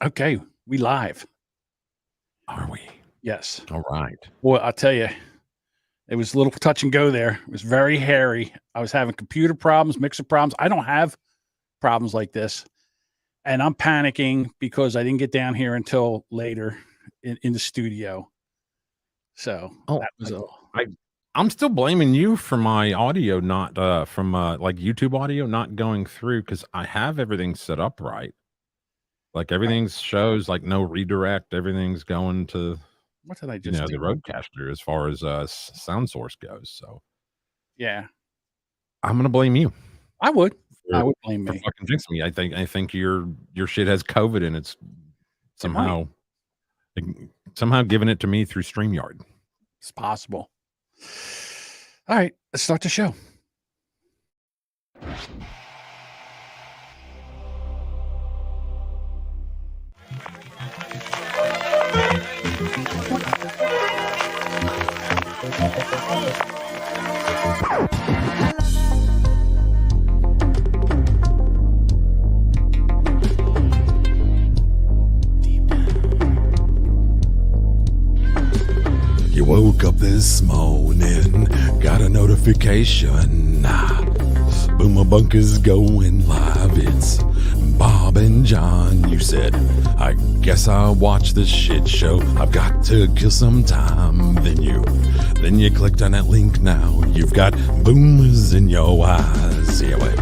Okay, we live. Are we? Yes. All right. Well, I'll tell you, it was a little touch and go there. It was very hairy. I was having computer problems, mixer problems. I don't have problems like this. And I'm panicking because I didn't get down here until later in the studio. So that was all. I'm still blaming you for my audio not from like YouTube audio not going through because I have everything set up right. Like everything shows like no redirect. Everything's going to what did I just the roadcaster as far as sound source goes. So yeah, I'm gonna blame you. I would blame for me. fucking jinxing me. I think your shit has COVID and it's somehow giving it to me through StreamYard. It's possible. All right, let's start the show. You woke up this morning, got a notification. Boomer Bunker's going live. It's Bob and John. You said, I guess I'll watch this shit show. I've got to kill some time. Then you clicked on that link now. You've got boomers in your eyes. Yeah, we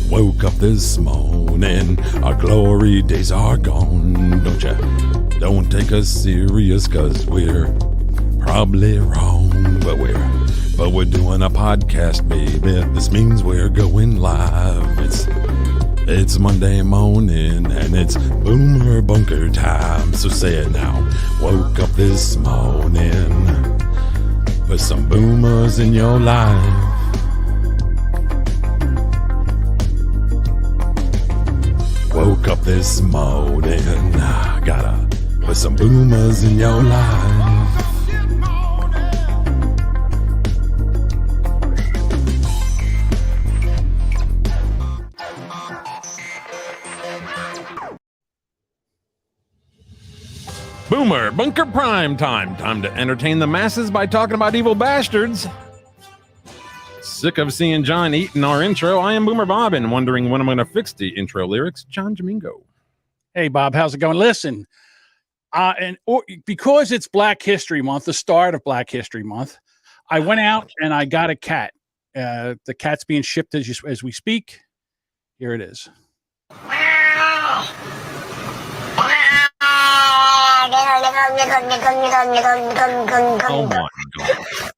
woke up this morning. Our glory days are gone. Don't take us serious, cause we're probably wrong, but we're doing a podcast, baby. This means we're going live. It's Monday morning and it's Boomer Bunker time. So say it now. Woke up this morning. Put some boomers in your life. Woke up this morning. Gotta put some boomers in your life. Boomer Bunker Prime Time. Time to entertain the masses by talking about evil bastards. Sick of seeing John eating our intro. I am Boomer Bob and wondering when I'm going to fix the intro lyrics. John Jamingo. Hey, Bob, how's it going? Listen, because it's Black History Month, the start of Black History Month, I went out and I got a cat. The cat's being shipped as we speak. Here it is. Oh my God.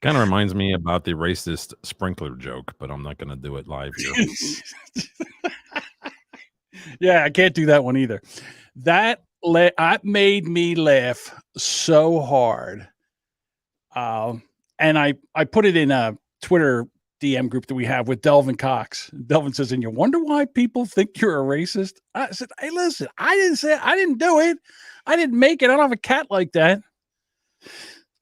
Kind of reminds me about the racist sprinkler joke, but I'm not going to do it live here. Yeah, I can't do that one either. That made me laugh so hard. And I put it in a Twitter DM group that we have with Delvin Cox. Delvin says, and you wonder why people think you're a racist? I said, hey, listen, I didn't do it. I didn't make it. I don't have a cat like that.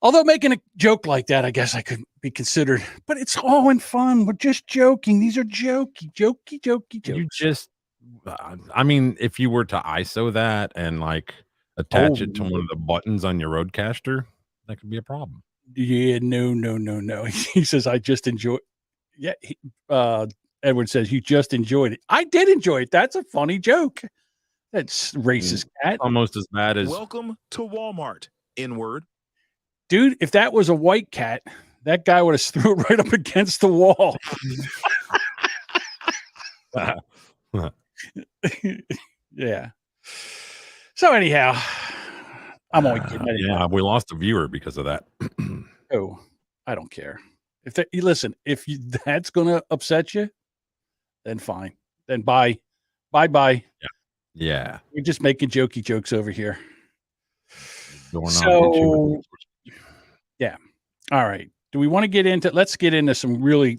Although making a joke like that, I guess I could be considered, but it's all in fun. We're just joking. These are jokey jokes. You just, I mean, if you were to ISO that and like attach it to one of the buttons on your roadcaster, that could be a problem. Yeah, no. He says, I just enjoy. Yeah, Edward says, you just enjoyed it. I did enjoy it. That's a funny joke. That's racist cat. Almost as bad as welcome to Walmart. N-word. Dude, if that was a white cat, that guy would have threw it right up against the wall. Yeah. So anyhow, I'm only kidding. Yeah, we lost a viewer because of that. Oh, I don't care. Listen, if that's gonna upset you, then fine. Then bye. Yeah. We're just making jokey jokes over here. So yeah. All right. Do we want to get into? Let's get into some really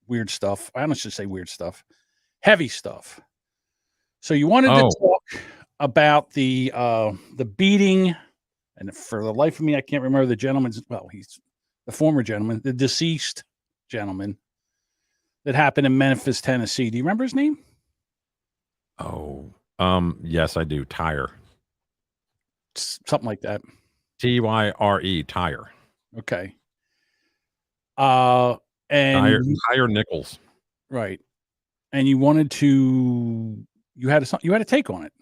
weird stuff. I don't should say weird stuff. Heavy stuff. So you wanted to talk about the beating, and for the life of me, I can't remember the gentleman's. Well, he's the former gentleman, the deceased gentleman, that happened in Memphis, Tennessee. Do you remember his name? Oh, yes, I do. Tire. Something like that. Tyre. Tire. Okay. And Tire Nichols. right. And you wanted to, you had a take on it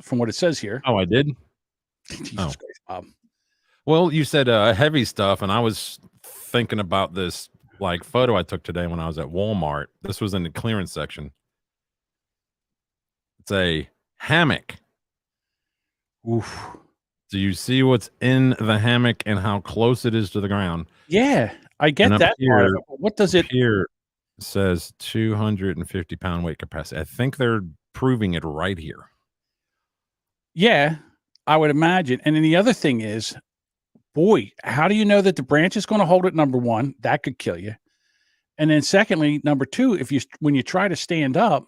from what it says here. Oh, I did? Jesus Christ, Bob. Well, you said heavy stuff, and I was thinking about this like photo I took today when I was at Walmart. This was in the clearance section. It's a hammock. Oof. Do you see what's in the hammock and how close it is to the ground? Yeah, I get And that up here, part of it. What does it? Here says 250-pound weight capacity. I think they're proving it right here. Yeah, I would imagine. And then the other thing is, boy, how do you know that the branch is going to hold it? Number one, that could kill you. And then secondly, number two, when you try to stand up,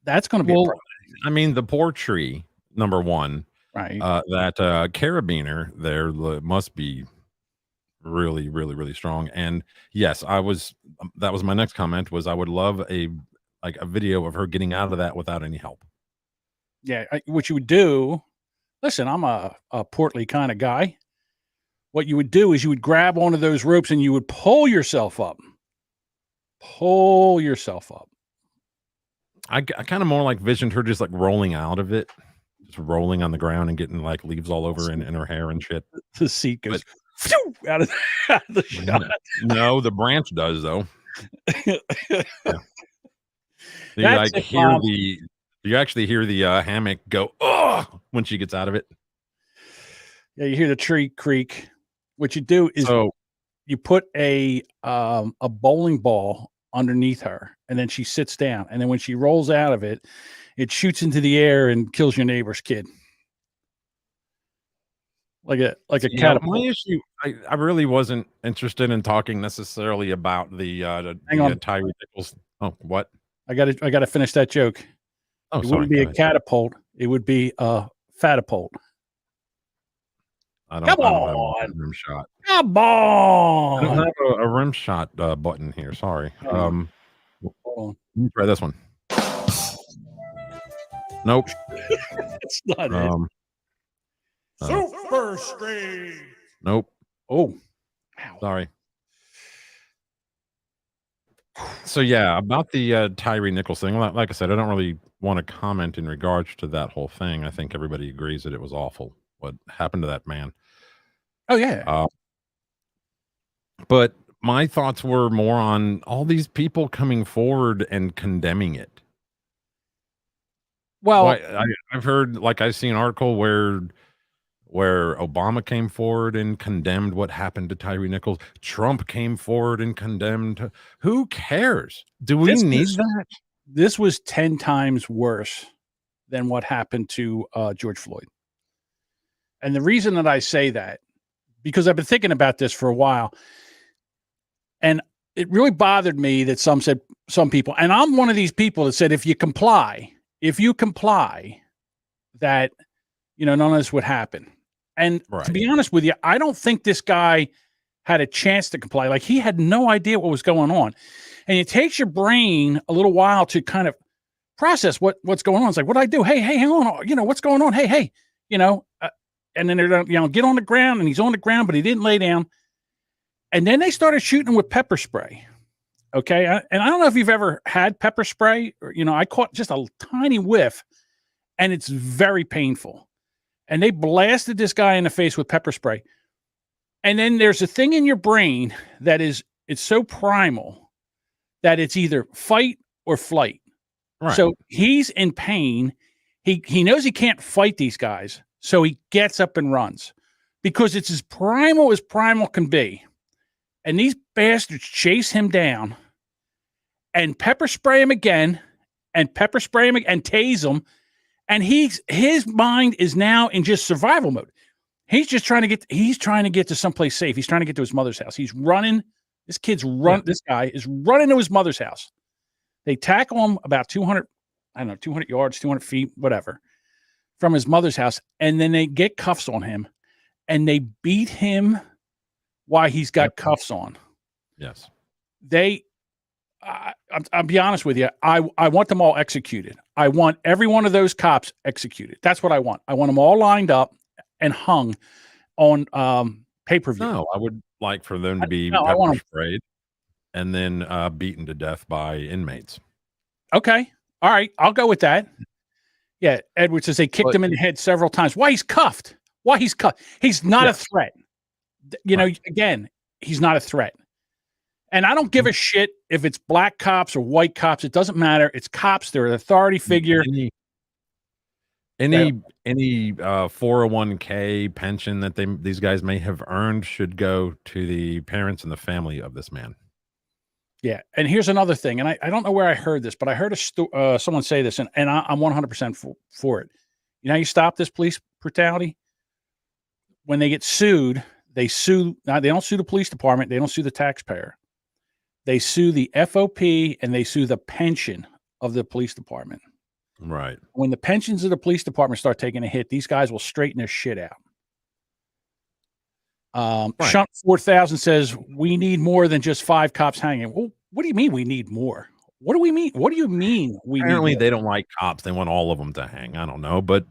that's going to be a problem. I mean, the poor tree, number one, Right. that carabiner there must be really, really, really strong. And yes, that was my next comment, was I would love a video of her getting out of that without any help. Yeah, what you would do, listen, I'm a portly kind of guy. What you would do is you would grab one of those ropes and you would pull yourself up. Pull yourself up. I kind of more like visioned her just like rolling out of it, just rolling on the ground and getting like leaves all over in her hair and shit. The seat goes out of the shot. No, the branch does though. Yeah. You actually hear the hammock go when she gets out of it. Yeah, you hear the tree creak. What you do is you put a bowling ball underneath her, and then she sits down, and then when she rolls out of it, it shoots into the air and kills your neighbor's kid. Like a catapult. My issue, I really wasn't interested in talking necessarily about the Tyree Nichols. Oh, what? I gotta finish that joke. Oh, it wouldn't be a catapult, it would be a fatapult. I don't have a rim shot. Come on. I don't have a rim shot button here. Sorry. Hold on. Let me try this one. Nope. That's not it. Super straight. Nope. Oh, wow. Sorry. So yeah, about the Tyree Nichols thing. Like I said, I don't really want to comment in regards to that whole thing. I think everybody agrees that it was awful what happened to that man. Oh yeah. But my thoughts were more on all these people coming forward and condemning it. Well, I've heard, like, I see an article where Obama came forward and condemned what happened to Tyree Nichols. Trump came forward and condemned. Who cares? Do we need that? This was 10 times worse than what happened to George Floyd. And the reason that I say that, because I've been thinking about this for a while, and it really bothered me that some people, and I'm one of these people that said, if you comply, that, none of this would happen. And to be honest with you, I don't think this guy had a chance to comply. Like, he had no idea what was going on. And it takes your brain a little while to kind of process what's going on. It's like, what do I do? Hey, hang on. What's going on? Hey, and then they're, get on the ground, and he's on the ground, but he didn't lay down. And then they started shooting with pepper spray. Okay. And I don't know if you've ever had pepper spray, or, I caught just a tiny whiff, and it's very painful. And they blasted this guy in the face with pepper spray. And then there's a thing in your brain that it's so primal that it's either fight or flight. Right. So he's in pain. He knows he can't fight these guys. So he gets up and runs because it's as primal can be. And these bastards chase him down and pepper spray him again and pepper spray him and tase him. And his mind is now in just survival mode. He's just trying to get to someplace safe. He's trying to get to his mother's house. He's running. This guy is running to his mother's house. They tackle him about 200 yards, 200 feet, whatever, from his mother's house. And then they get cuffs on him and they beat him while he's got cuffs on. Yes. I'll be honest with you. I want them all executed. I want every one of those cops executed. That's what I want. I want them all lined up and hung on pay-per-view. No, I would like for them to be I pepper want 'em. sprayed and then beaten to death by inmates. Okay. All right. I'll go with that. Yeah. Edward says they kicked him in the head several times. Why he's cuffed? Why he's cuffed? He's not a threat. You know, again, he's not a threat. And I don't give a shit if it's black cops or white cops. It doesn't matter. It's cops. They're an authority figure. Any 401k pension that these guys may have earned should go to the parents and the family of this man. Yeah. And here's another thing. And I don't know where I heard this, but I heard someone say this, and I'm 100% for it. You know how you stop this police brutality? When they get sued, they don't sue the police department. They don't sue the taxpayer. They sue the FOP and they sue the pension of the police department. Right. When the pensions of the police department start taking a hit, these guys will straighten their shit out. Shunt 4000 says we need more than just 5 cops hanging. Well, what do you mean we need more? What do we mean? What do you mean Apparently they don't like cops. They want all of them to hang. I don't know. But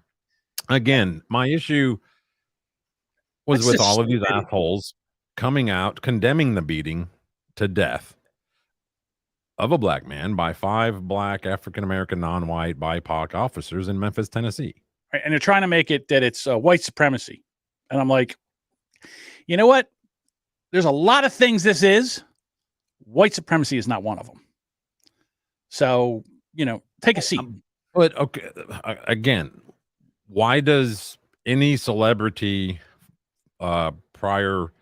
again, my issue was with all of these assholes coming out, condemning the beating to death of a black man by 5 black African-American non-white BIPOC officers in Memphis, Tennessee. And they're trying to make it that it's white supremacy. And I'm like, you know what? There's a lot of things this is. White supremacy is not one of them. So, you know, take a seat. But okay, again, why does any celebrity, prior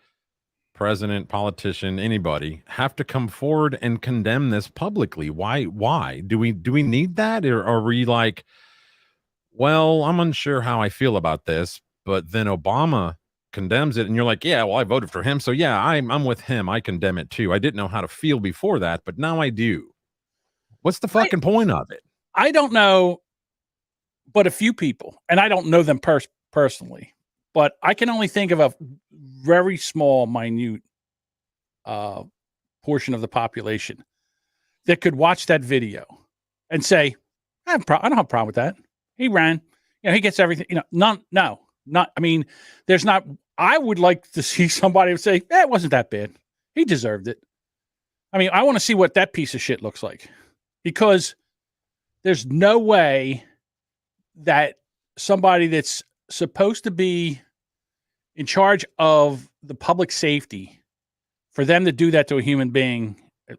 president, politician, anybody have to come forward and condemn this publicly? Why do we need that? Or are we like, well, I'm unsure how I feel about this, but then Obama condemns it and you're like, yeah, well, I voted for him, so yeah, I'm with him. I condemn it too. I didn't know how to feel before that, but now I do. What's the fucking point of it? I don't know, but a few people, and I don't know them personally, but I can only think of a very small, minute portion of the population that could watch that video and say, I don't have a problem with that. He ran, you know, he gets everything, you know, not, I mean, there's not, I would like to see somebody would say, it wasn't that bad. He deserved it. I mean, I want to see what that piece of shit looks like, because there's no way that somebody that's supposed to be in charge of the public safety, for them to do that to a human being, I'm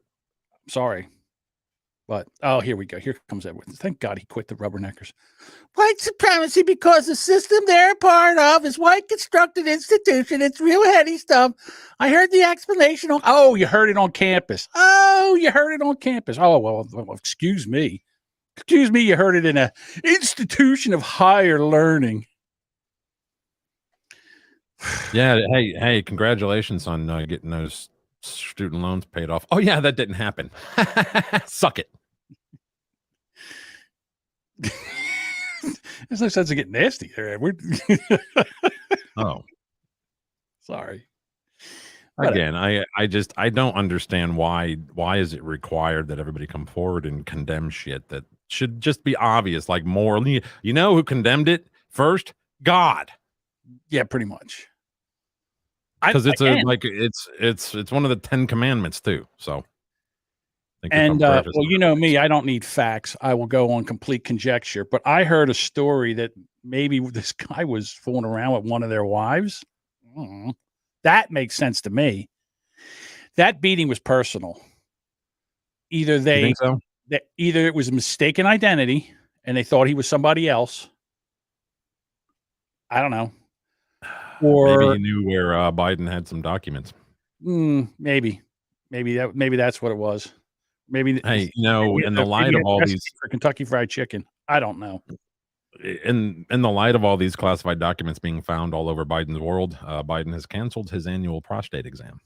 sorry. But, oh, here we go. Here comes Edward. Thank God he quit the rubberneckers. White supremacy because the system they're a part of is white constructed institution. It's real heady stuff. I heard the explanation. Oh, you heard it on campus. Oh, you heard it on campus. Oh, well, excuse me. Excuse me, you heard it in an institution of higher learning. Yeah. Hey, congratulations on getting those student loans paid off. Oh, yeah, that didn't happen. Suck it. There's no sense of getting nasty there, Edward. Oh. Sorry. Again, I don't understand why is it required that everybody come forward and condemn shit that should just be obvious, like morally. You know who condemned it first? God. Yeah, pretty much. Because it's one of the 10 commandments too. So, well, you know me, I don't need facts. I will go on complete conjecture. But I heard a story that maybe this guy was fooling around with one of their wives. That makes sense to me. That beating was personal. Either either it was a mistaken identity and they thought he was somebody else. I don't know. Or maybe he knew where Biden had some documents. Maybe that's what it was. Maybe. Hey, you know, in the light of all these for Kentucky Fried Chicken, I don't know. In the light of all these classified documents being found all over Biden's world, Biden has canceled his annual prostate exam.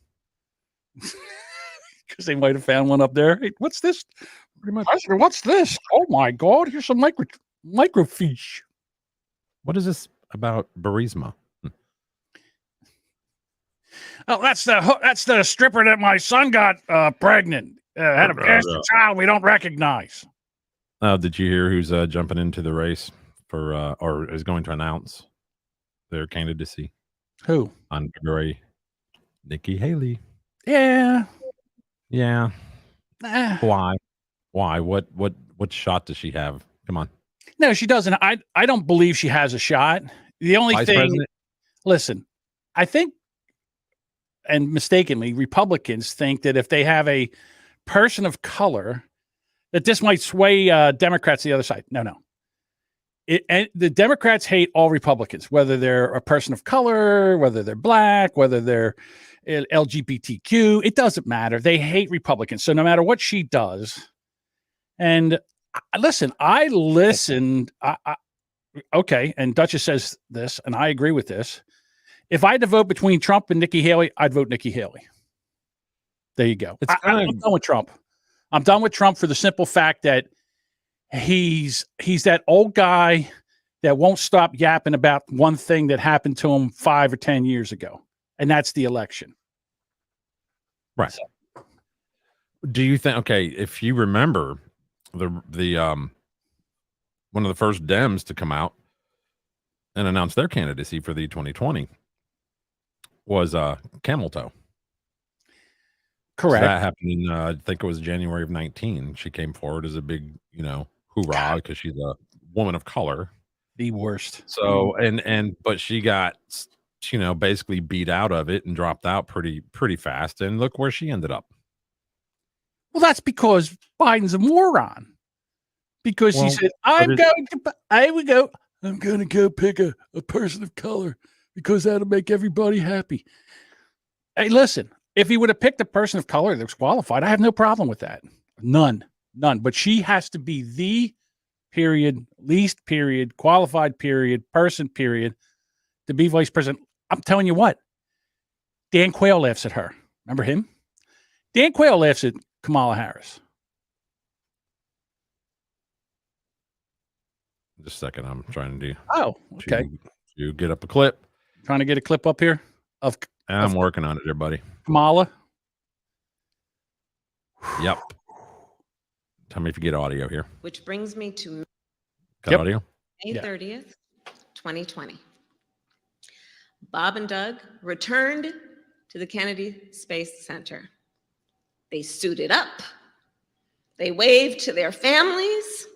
Because they might have found one up there. Hey, what's this? President, what's this? Oh my God! Here's some microfiche. What is this about Burisma? Oh, that's the stripper that my son got pregnant. Had a bastard child we don't recognize. Did you hear who's jumping into the race for or is going to announce their candidacy Who? on February? Nikki Haley. Yeah. Yeah. Why? Why? What shot does she have? Come on. No, she doesn't. I don't believe she has a shot. The only Vice thing, President? listen, I think, and mistakenly, Republicans think that if they have a person of color, that this might sway Democrats to the other side. No. And the Democrats hate all Republicans, whether they're a person of color, whether they're black, whether they're LGBTQ. It doesn't matter. They hate Republicans. So no matter what she does, and listen, I listened. Okay, and Duchess says this, and I agree with this. If I had to vote between Trump and Nikki Haley, I'd vote Nikki Haley. There you go. I'm done with Trump. I'm done with Trump for the simple fact that he's that old guy that won't stop yapping about one thing that happened to him 5 or 10 years ago, and that's the election. Right. So. Do you think? Okay, if you remember, the one of the first Dems to come out and announce their candidacy for the 2020 was Camel Toe. Correct. So that happened in I think it was January of 19. She came forward as a big, hoorah, because she's a woman of color. The worst. So but she got basically beat out of it and dropped out pretty fast. And look where she ended up. Well, that's because Biden's a moron. Because he said, I'm going to go pick a person of color because that'll make everybody happy. Hey, listen, if he would have picked a person of color that was qualified, I have no problem with that. None. But she has to be the least qualified person to be vice president. I'm telling you what, Dan Quayle laughs at her. Remember him? Dan Quayle laughs at Kamala Harris. Just a second, I'm trying to do. Oh, okay. You get up a clip. Trying to get a clip up here of. I'm working on it, there, buddy. Kamala. Yep. Tell me if you get audio here. Which brings me to audio. May 30th, 2020. Bob and Doug returned to the Kennedy Space Center. They suited up. They waved to their families.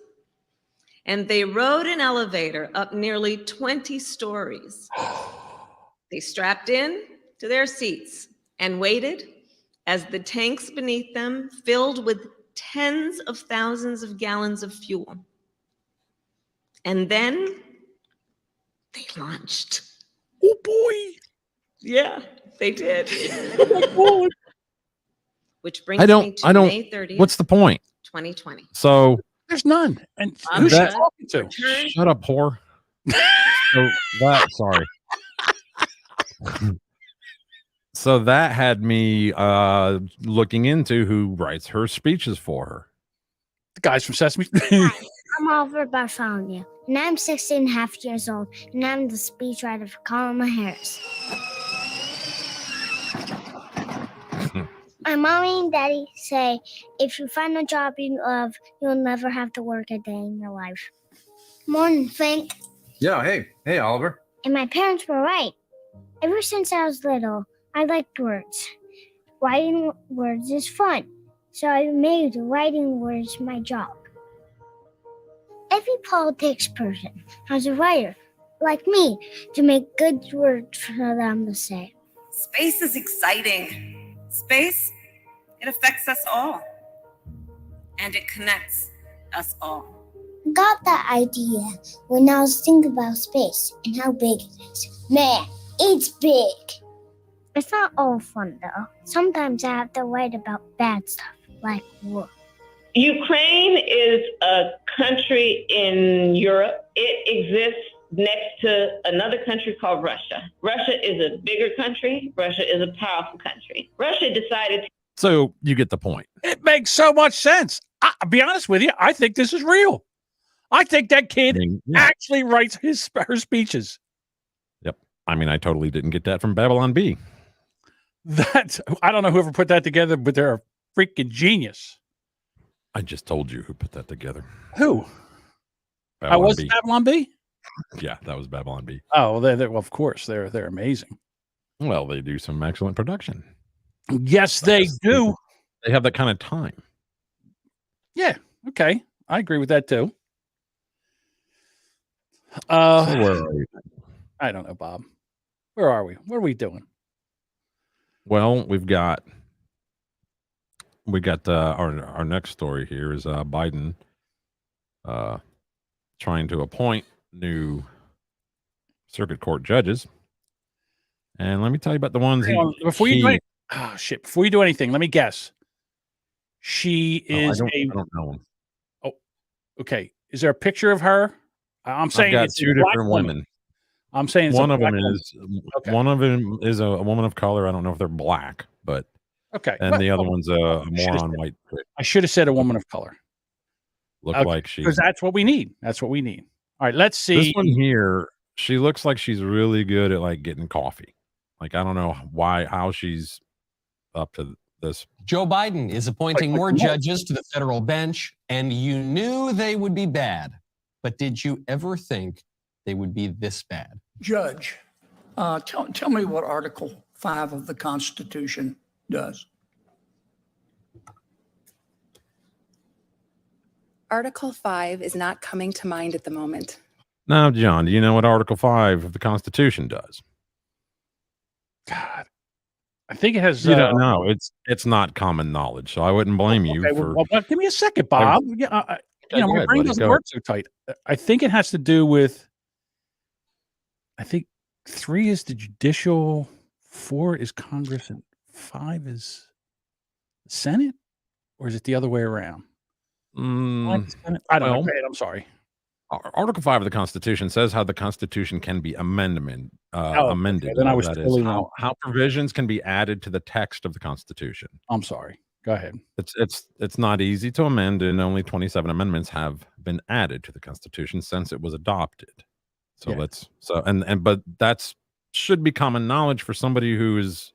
And they rode an elevator up nearly 20 stories. They strapped in to their seats and waited as the tanks beneath them filled with tens of thousands of gallons of fuel. And then they launched. Oh boy. Yeah, they did. Which brings me to May 30th. What's the point? 2020. So there's none. And who's she talking to? Shut up, whore. Sorry. So that had me looking into who writes her speeches for her. The guys from Sesame Street. Hi, I'm Oliver Bartholomew, and I'm 16 and a half years old, and I'm the speechwriter for Kamala Harris. My mommy and daddy say if you find a job you love, you'll never have to work a day in your life. Morning, Frank. Yeah, hey, Oliver. And my parents were right. Ever since I was little, I liked words. Writing words is fun, so I made writing words my job. Every politics person has a writer, like me, to make good words for them to say. Space is exciting. Space, it affects us all. And it connects us all. I got that idea when I was thinking about space and how big it is. Man, it's big. It's not all fun, though. Sometimes I have to write about bad stuff, like war. Ukraine is a country in Europe. It exists next to another country called Russia. Russia is a bigger country. Russia is a powerful country. Russia decided. So you get the point. It makes so much sense. I'll be honest with you. I think this is real. I think that kid actually writes her speeches. Yep. I mean, I totally didn't get that from Babylon Bee. I don't know whoever put that together, but they're a freaking genius. I just told you who put that together. Who? I Babylon was B. Babylon B. Yeah, that was Babylon B. Oh, well, of course, they're amazing. Well, they do some excellent production. Yes, they do. They have that kind of time. Yeah. Okay, I agree with that too. So where are we? I don't know, Bob. Where are we? What are we doing? Well, we got our next story here is Biden trying to appoint new circuit court judges. And let me tell you about the ones before you do anything, let me guess. She is I don't know. Oh, okay. Is there a picture of her? I'm saying I've got it's two different women. I'm saying it's one of them is a woman of color. I don't know if they're black, but okay. And the other one's a moron white. I should have said a woman of color. Look like she, because that's what we need. That's what we need. All right, let's see. This one here, she looks like she's really good at like getting coffee. Like I don't know how she's up to this. Joe Biden is appointing more judges to the federal bench, and you knew they would be bad. But did you ever think they would be this bad? Judge, tell me what Article 5 of the Constitution does. Article 5 is not coming to mind at the moment. Now, John, do you know what Article 5 of the Constitution does? God, I think it has. You don't know. It's not common knowledge, so I wouldn't blame you for. Well, give me a second, Bob. My brain doesn't work so tight. I think it has to do with. I think 3 is the judicial, 4 is Congress, and 5 is the Senate, or is it the other way around? I don't know. I'm sorry. Article 5 of the Constitution says how the Constitution can be amended. Okay. Then I was totally wrong. How provisions can be added to the text of the Constitution. I'm sorry. Go ahead. It's not easy to amend, and only 27 amendments have been added to the Constitution since it was adopted. So but that's should be common knowledge for somebody who is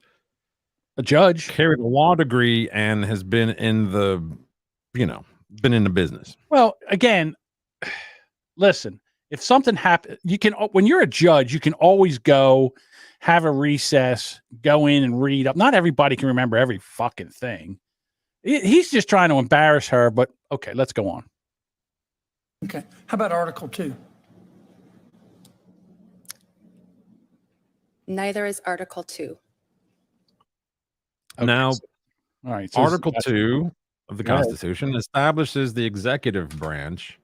a judge, carried a law degree, and has been in the, been in the business. Well, again, listen, if something happens, when you're a judge, you can always go have a recess, go in and read up. Not everybody can remember every fucking thing. He's just trying to embarrass her, but okay, let's go on. Okay. How about Article 2? Neither is Article 2. Okay. Now, all right. So Article 2 of the Constitution establishes the executive branch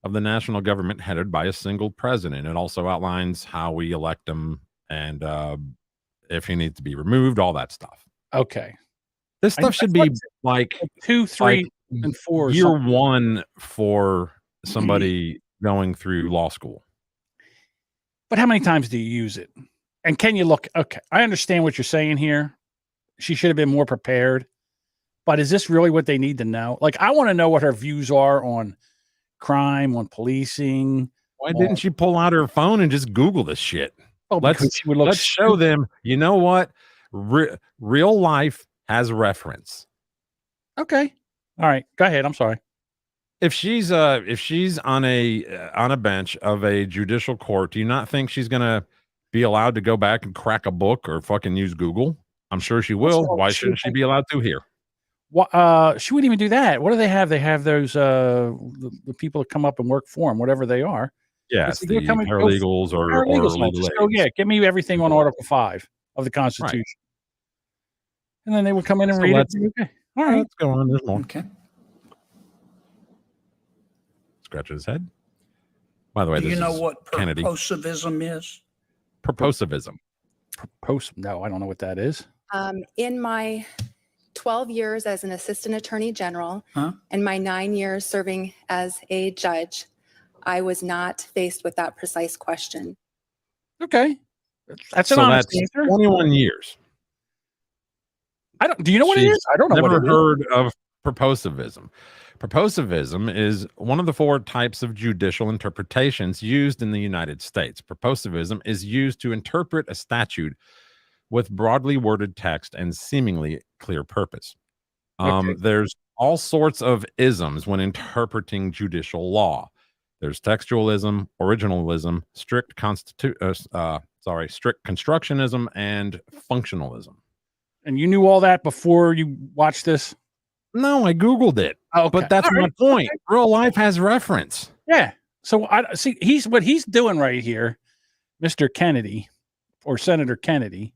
of the national government headed by a single president. It also outlines how we elect him and if he needs to be removed, all that stuff. Okay. This stuff should be like 2, 3, and 4. Year 1 for somebody going through law school. But how many times do you use it? And can you look? Okay, I understand what you're saying here. She should have been more prepared. But is this really what they need to know? Like, I want to know what her views are on crime, on policing. Why didn't she pull out her phone and just Google this shit? Oh, let's show them. You know what? Real life has reference. Okay. All right. Go ahead. I'm sorry. If she's on a bench of a judicial court, do you not think she's gonna be allowed to go back and crack a book or fucking use Google? I'm sure she will. Why shouldn't she be allowed to here? She wouldn't even do that. What do they have? They have those the people that come up and work for them, whatever they are. Yes, the paralegals or legal aids. Yeah, give me everything on Article 5 of the Constitution. Right. And then they would come in and read it. Okay. All right. Let's go on. There's more. Okay. Scratches his head. By the way, do you know what purposivism is? Purposivism. No, I don't know what that is. In my 12 years as an assistant attorney general and my 9 years serving as a judge, I was not faced with that precise question. Okay. That's an honest answer. 21 years. Do you know what it is? I don't know what it is. Never heard of purposivism. Purposivism is one of the 4 types of judicial interpretations used in the United States. Purposivism is used to interpret a statute with broadly worded text and seemingly clear purpose. Okay. There's all sorts of isms when interpreting judicial law. There's textualism, originalism, strict constructionism, and functionalism. And you knew all that before you watched this? No, I Googled it. Okay. But that's All my right. point. Real life has reference. Yeah. So I see what he's doing right here, Mr. Kennedy or Senator Kennedy.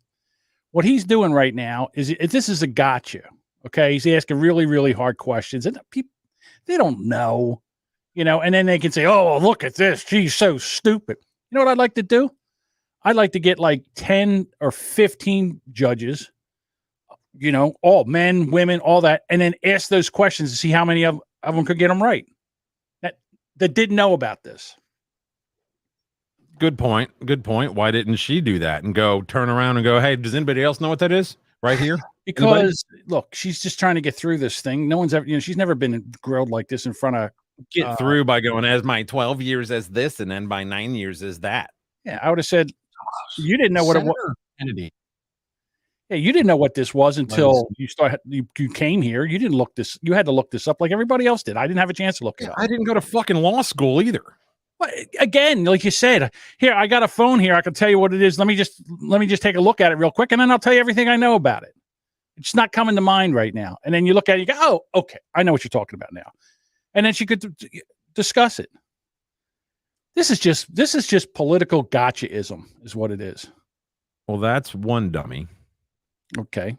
What he's doing right now is this is a gotcha. Okay. He's asking really, really hard questions, and people, they don't know, and then they can say, oh, look at this. She's so stupid. You know what I'd like to do? I'd like to get like 10 or 15 judges, all men, women, all that, and then ask those questions to see how many of them could get them right. That didn't know about this. Good point. Good point. Why didn't she do that and turn around and go, hey, does anybody else know what that is right here? Because look, she's just trying to get through this thing. No one's ever, she's never been grilled like this in front of. Get through by going as my 12 years as this, and then by 9 years as that. Yeah, I would have said you didn't know what it was. Kennedy. Yeah, you didn't know what this was until you came here. You didn't look this. You had to look this up like everybody else did. I didn't have a chance to look it up. I didn't go to fucking law school either. But again, like you said, here I got a phone here. I can tell you what it is. Let me just take a look at it real quick, and then I'll tell you everything I know about it. It's not coming to mind right now. And then you look at it, you go, oh, okay, I know what you're talking about now. And then she could discuss it. This is just political gotchaism, is what it is. Well, that's one dummy. Okay.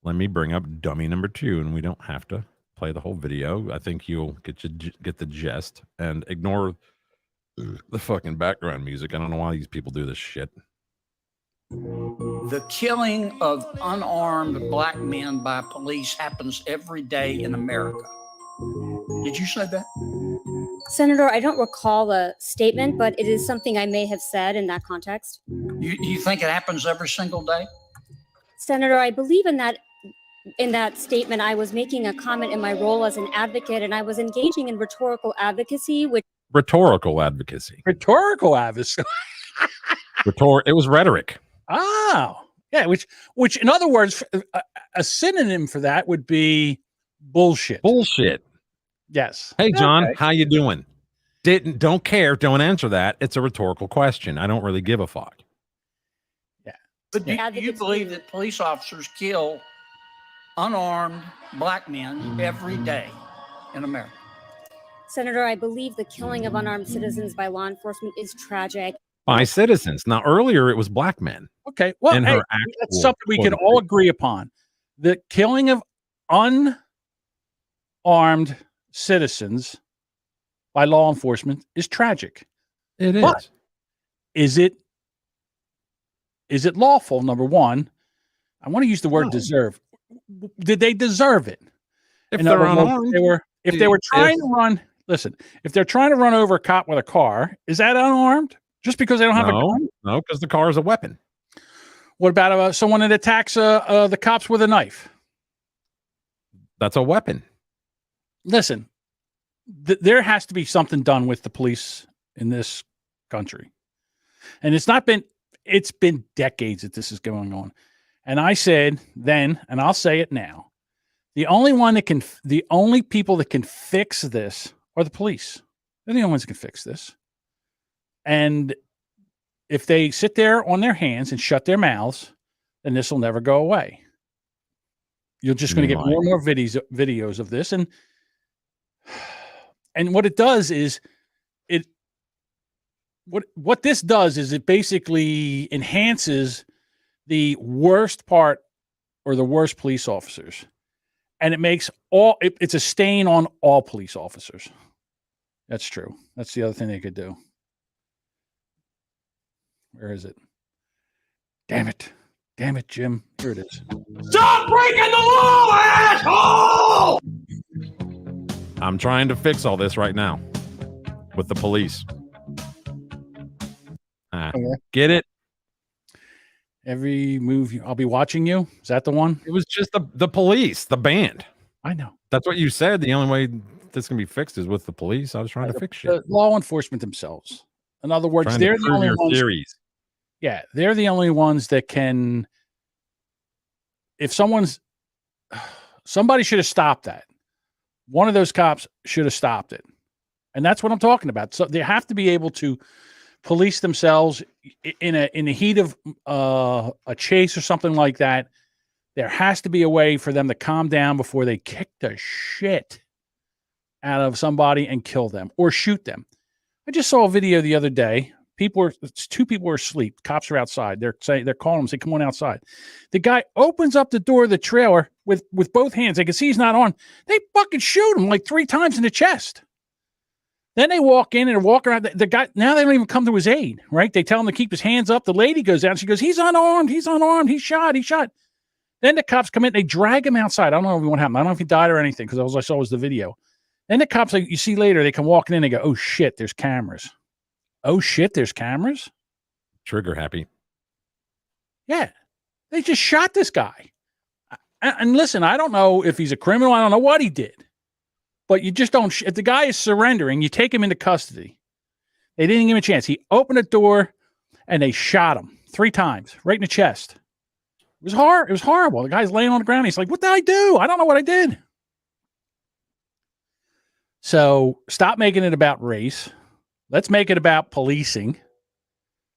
Let me bring up dummy number 2, and we don't have to play the whole video. I think you'll get the gist and ignore the fucking background music. I don't know why these people do this shit. The killing of unarmed black men by police happens every day in America. Did you say that? Senator, I don't recall the statement, but it is something I may have said in that context. You think it happens every single day? Senator, I believe in that statement, I was making a comment in my role as an advocate, and I was engaging in rhetorical advocacy, Rhetorical advocacy. Rhetorical advocacy. It was rhetoric. Oh, yeah. Which in other words, a synonym for that would be bullshit. Bullshit. Yes. Hey, John, Okay. how you doing? Don't care. Don't answer that. It's a rhetorical question. I don't really give a fuck. Yeah. But do you believe that police officers kill unarmed black men every day in America? Senator, I believe the killing of unarmed citizens by law enforcement is tragic. By citizens. Now, earlier it was black men. Okay. Well, And hey, her that's actual something we can all agree upon. The killing of unarmed citizens by law enforcement is tragic. It is. But is it lawful? Number one, I want to use the word deserve. Did they deserve it? If In they're other words, unarmed. if they were trying to run, listen, if they're trying to run over a cop with a car, is that unarmed? Just because they don't have a gun? No, because the car is a weapon. What about someone that attacks the cops with a knife? That's a weapon. Listen, there has to be something done with the police in this country. And it's been decades that this is going on. And I said then, and I'll say it now, the only people that can fix this are the police. They're the only ones that can fix this. And if they sit there on their hands and shut their mouths, then this will never go away. You're just going to get more and more videos of this. And what it does is what this does is it basically enhances the worst part or the worst police officers. And it makes it's a stain on all police officers. That's true. That's the other thing they could do. Where is it? Damn it, Jim. Here it is. Stop breaking the law, asshole! I'm trying to fix all this right now with the police. Get it? Every move, I'll be watching you. Is that the one? It was just the police, the band. I know. That's what you said. The only way this can be fixed is with the police. I was trying to fix shit. The law enforcement themselves. In other words, they're the only ones. Theories. Yeah, they're the only ones that can if somebody should have stopped that. One of those cops should have stopped it. And that's what I'm talking about. So they have to be able to police themselves in the heat of a chase or something like that. There has to be a way for them to calm down before they kick the shit out of somebody and kill them or shoot them. I just saw a video the other day. Two people are asleep. Cops are outside. They're calling them, say, come on outside. The guy opens up the door of the trailer with both hands. They can see he's not on. They fucking shoot him like 3 times in the chest. Then they walk in and walk around. The guy, now they don't even come to his aid, right? They tell him to keep his hands up. The lady goes out and she goes, he's unarmed. He's unarmed. He's shot. Then the cops come in. They drag him outside. I don't know what happened. I don't know if he died or anything because all I saw was the video. Then the cops, like you see later, they come walking in and go, oh shit, there's cameras. Oh shit, there's cameras? Trigger happy. Yeah. They just shot this guy. And listen, I don't know if he's a criminal. I don't know what he did. But you just don't, if the guy is surrendering, you take him into custody. They didn't give him a chance. He opened the door and they shot him 3 times, right in the chest. It was hard. It was horrible. The guy's laying on the ground. He's like, what did I do? I don't know what I did. So stop making it about race. Let's make it about policing.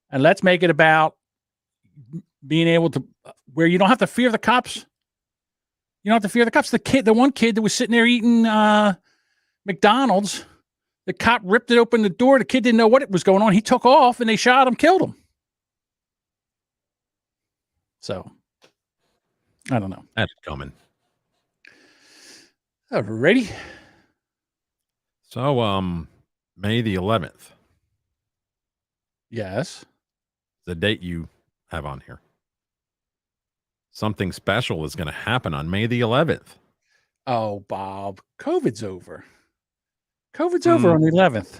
And let's make it about being able to, where you don't have to fear the cops. You don't have to fear the cops. The one kid that was sitting there eating McDonald's, the cop ripped it open the door. The kid didn't know what was going on. He took off and they shot him, killed him. So, I don't know. That's coming. Alrighty. So, May the 11th. Yes. The date you have on here. Something special is going to happen on May the 11th. Oh, Bob, COVID's over. COVID's over on the 11th.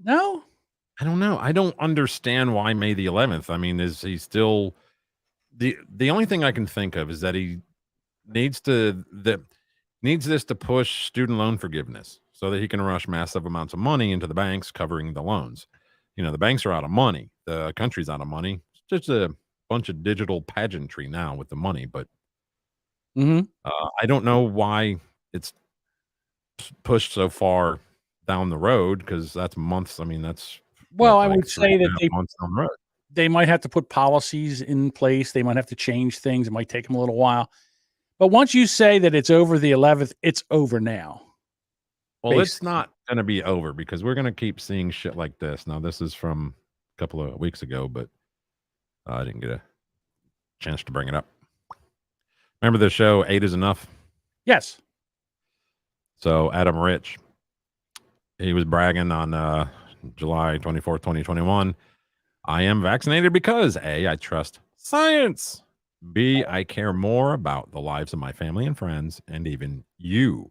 No? I don't know. I don't understand why May the 11th. I mean, is he still the only thing I can think of is that he needs this to push student loan forgiveness so that he can rush massive amounts of money into the banks covering the loans. You know, the banks are out of money. The country's out of money. It's just a bunch of digital pageantry now with the money, but I don't know why it's pushed so far down the road because that's months. I mean, that's I would say that months down the road. They might have to put policies in place. They might have to change things. It might take them a little while. But once you say that it's over the 11th, it's over now. Well, basically. It's not going to be over because we're going to keep seeing shit like this. Now, this is from a couple of weeks ago, but I didn't get a chance to bring it up. Remember the show 8 is Enough? Yes. So Adam Rich, he was bragging on July 24th, 2021. I am vaccinated because A, I trust science. B, I care more about the lives of my family and friends and even you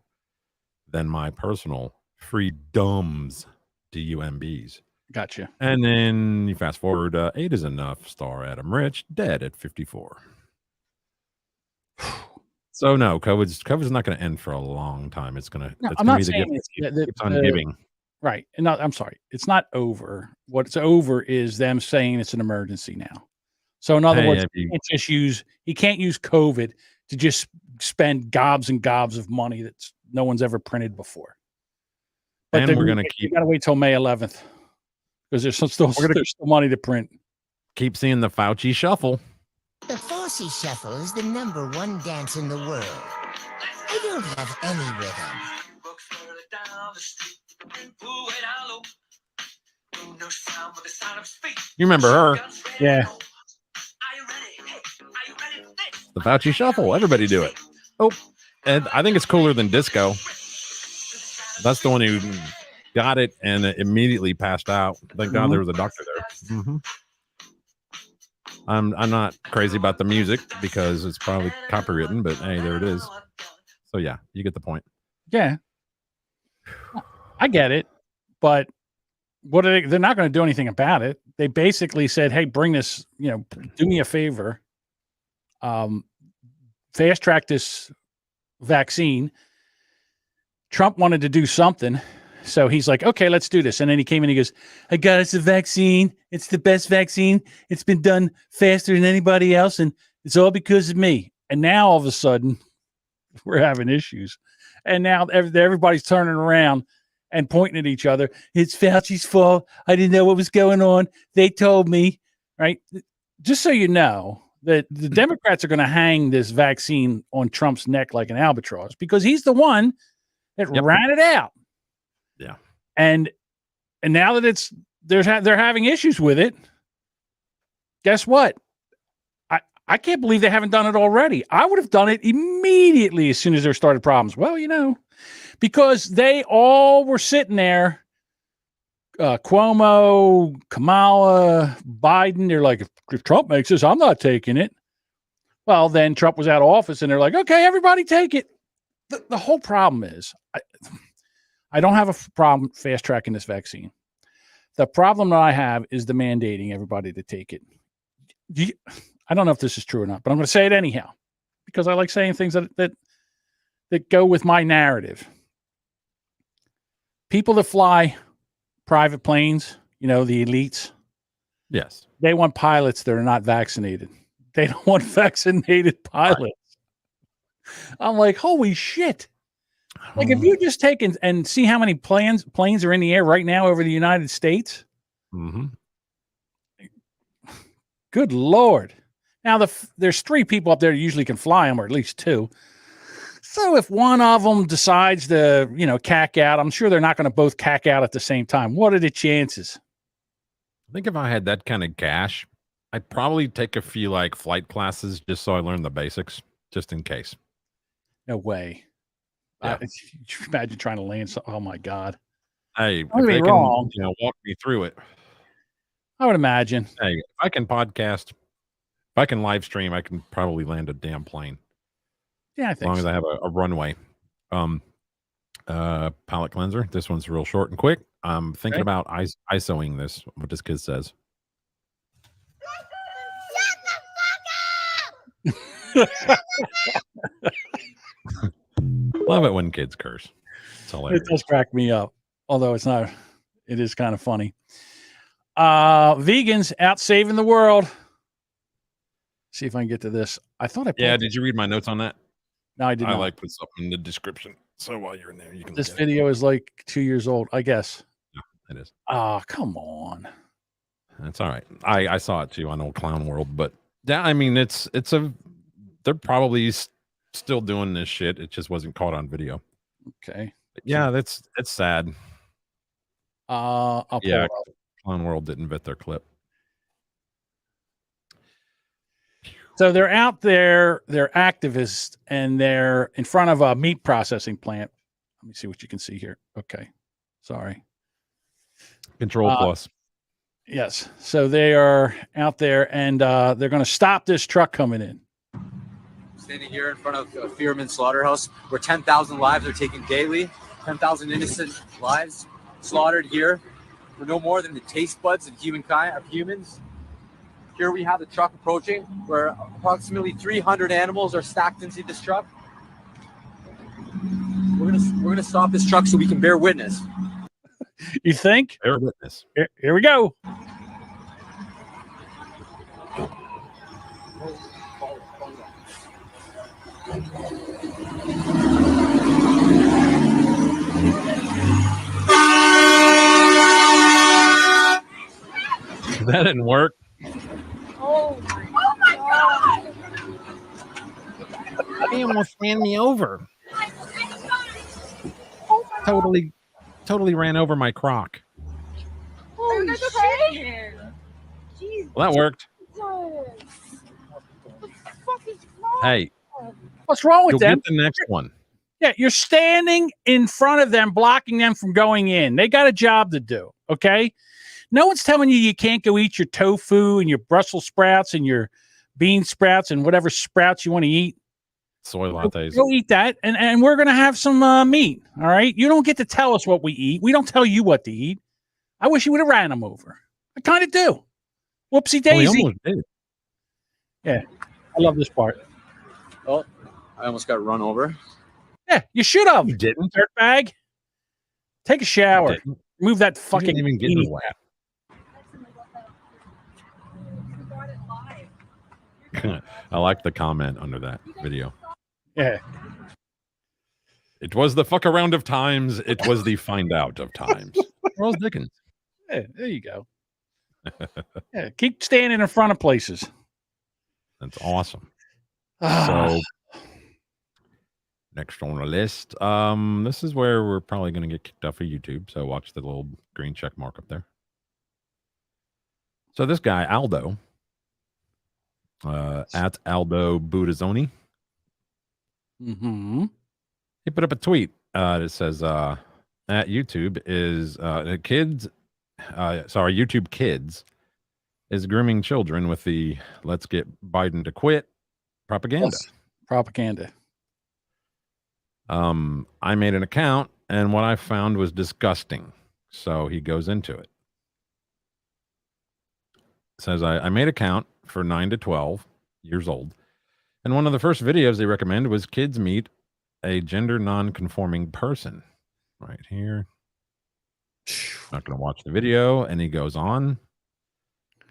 than my personal freedoms, DUMBs. Gotcha. And then you fast forward, 8 is Enough, star Adam Rich, dead at 54. So no, COVID's not going to end for a long time. It's going to. No, it's I'm going not to be saying the gift keeps on giving. Right. And not, I'm sorry. It's not over. What's over is them saying it's an emergency now. So in other words, he can't use COVID to just spend gobs and gobs of money that no one's ever printed before. But And we're going to you got to wait till May 11th because there's still money to print. Keep seeing the Fauci shuffle. The Fauci Shuffle is the #1 dance in the world. I don't have any rhythm. You remember her? Yeah. The Fauci shuffle. Everybody do it. Oh, and I think it's cooler than disco. That's the one who got it and immediately passed out. Thank God there was a doctor there. I'm not crazy about the music because it's probably copywritten, but hey, there it is. So yeah, you get the point. Yeah. I get it, but what are they're not going to do anything about it. They basically said, hey, bring this, do me a favor. Fast track this vaccine. Trump wanted to do something. So he's like, okay, let's do this. And then he came in and he goes, I got us a vaccine. It's the best vaccine. It's been done faster than anybody else. And It's all because of me. And now all of a sudden, we're having issues. And now everybody's turning around and pointing at each other. It's Fauci's fault. I didn't know what was going on. They told me, right? Just so you know that the Democrats are going to hang this vaccine on Trump's neck like an albatross because he's the one that ran it out. Yeah. And now that they're having issues with it, guess what? I can't believe they haven't done it already. I would have done it immediately as soon as there started problems. Well, because they all were sitting there, Cuomo, Kamala, Biden, they're like, if Trump makes this, I'm not taking it. Well, then Trump was out of office and they're like, okay, everybody take it. The whole problem is I don't have a problem fast tracking this vaccine. The problem that I have is the mandating everybody to take it. I don't know if this is true or not, but I'm going to say it anyhow because I like saying things that go with my narrative. People that fly private planes, the elites. Yes. They want pilots that are not vaccinated. They don't want vaccinated pilots. Right. I'm like, holy shit. Like if you just take and see how many planes are in the air right now over the United States. Mm-hmm. Good Lord. Now, there's 3 people up there that usually can fly them, or at least 2. So if one of them decides to, cack out, I'm sure they're not going to both cack out at the same time. What are the chances? I think if I had that kind of cash, I'd probably take a few flight classes just so I learn the basics, just in case. No way. Yeah. Imagine trying to land something. Oh my God. Hey, if they can, walk me through it. I would imagine. Hey, if I can podcast, if I can live stream, I can probably land a damn plane. Yeah, I think as long as I have a runway. Palette cleanser. This one's real short and quick. I'm thinking about ISOing this, what this kid says. Love it when kids curse. It's hilarious. It does crack me up, although it's not. It is kind of funny. Vegans out saving the world. See if I can get to this. I thought I. Yeah. Did you read my notes on that? No, I did not. Put something in the description. So while you're in there, you can. This video is like 2 years old, I guess. Yeah, it is. Oh, come on. That's all right. I saw it too on Old Clown World, but yeah, I mean, they're probably still doing this shit. It just wasn't caught on video. Okay. But yeah, it's sad. I'll pull it up. Clown World didn't vet their clip. So they're out there, they're activists, and they're in front of a meat processing plant. Let me see what you can see here. Okay. Sorry. Control plus. Yes. So they are out there, and they're going to stop this truck coming in. Standing here in front of Fearman Slaughterhouse, where 10,000 lives are taken daily, 10,000 innocent lives slaughtered here for no more than the taste buds of humans. Here we have the truck approaching, where approximately 300 animals are stacked into this truck. We're gonna stop this truck so we can bear witness. You think? Bear witness. Here we go. That didn't work. Oh my God! They almost ran me over. Totally ran over my crock. Holy shit! Well, that worked. Hey, what's wrong with them? Get the next one. Yeah, you're standing in front of them, blocking them from going in. They got a job to do. Okay. No one's telling you can't go eat your tofu and your Brussels sprouts and your bean sprouts and whatever sprouts you want to eat. Soy lattes. Go eat that, and we're going to have some meat, all right? You don't get to tell us what we eat. We don't tell you what to eat. I wish you would have ran them over. I kind of do. Whoopsie daisy. Almost did. Yeah, I love this part. Oh, I almost got run over. Yeah, you should have. You didn't. Dirtbag. Take a shower. Move that fucking. You didn't even get in the lap. I like the comment under that video. Yeah. It was the fuck around of times. It was the find out of times. Charles Dickens. Yeah, there you go. Yeah, keep standing in front of places. That's awesome. So next on the list, this is where we're probably going to get kicked off of YouTube. So watch the little green check mark up there. So this guy Aldo, at Aldo Budazzoni, he put up a tweet that says, "At YouTube is YouTube Kids is grooming children with the 'Let's get Biden to quit' propaganda." Yes, propaganda. I made an account, and what I found was disgusting. So he goes into it. Says, I made an account for 9 to 12 years old, and one of the first videos they recommended was kids meet a gender non-conforming person. Right here. Not going to watch the video, and he goes on.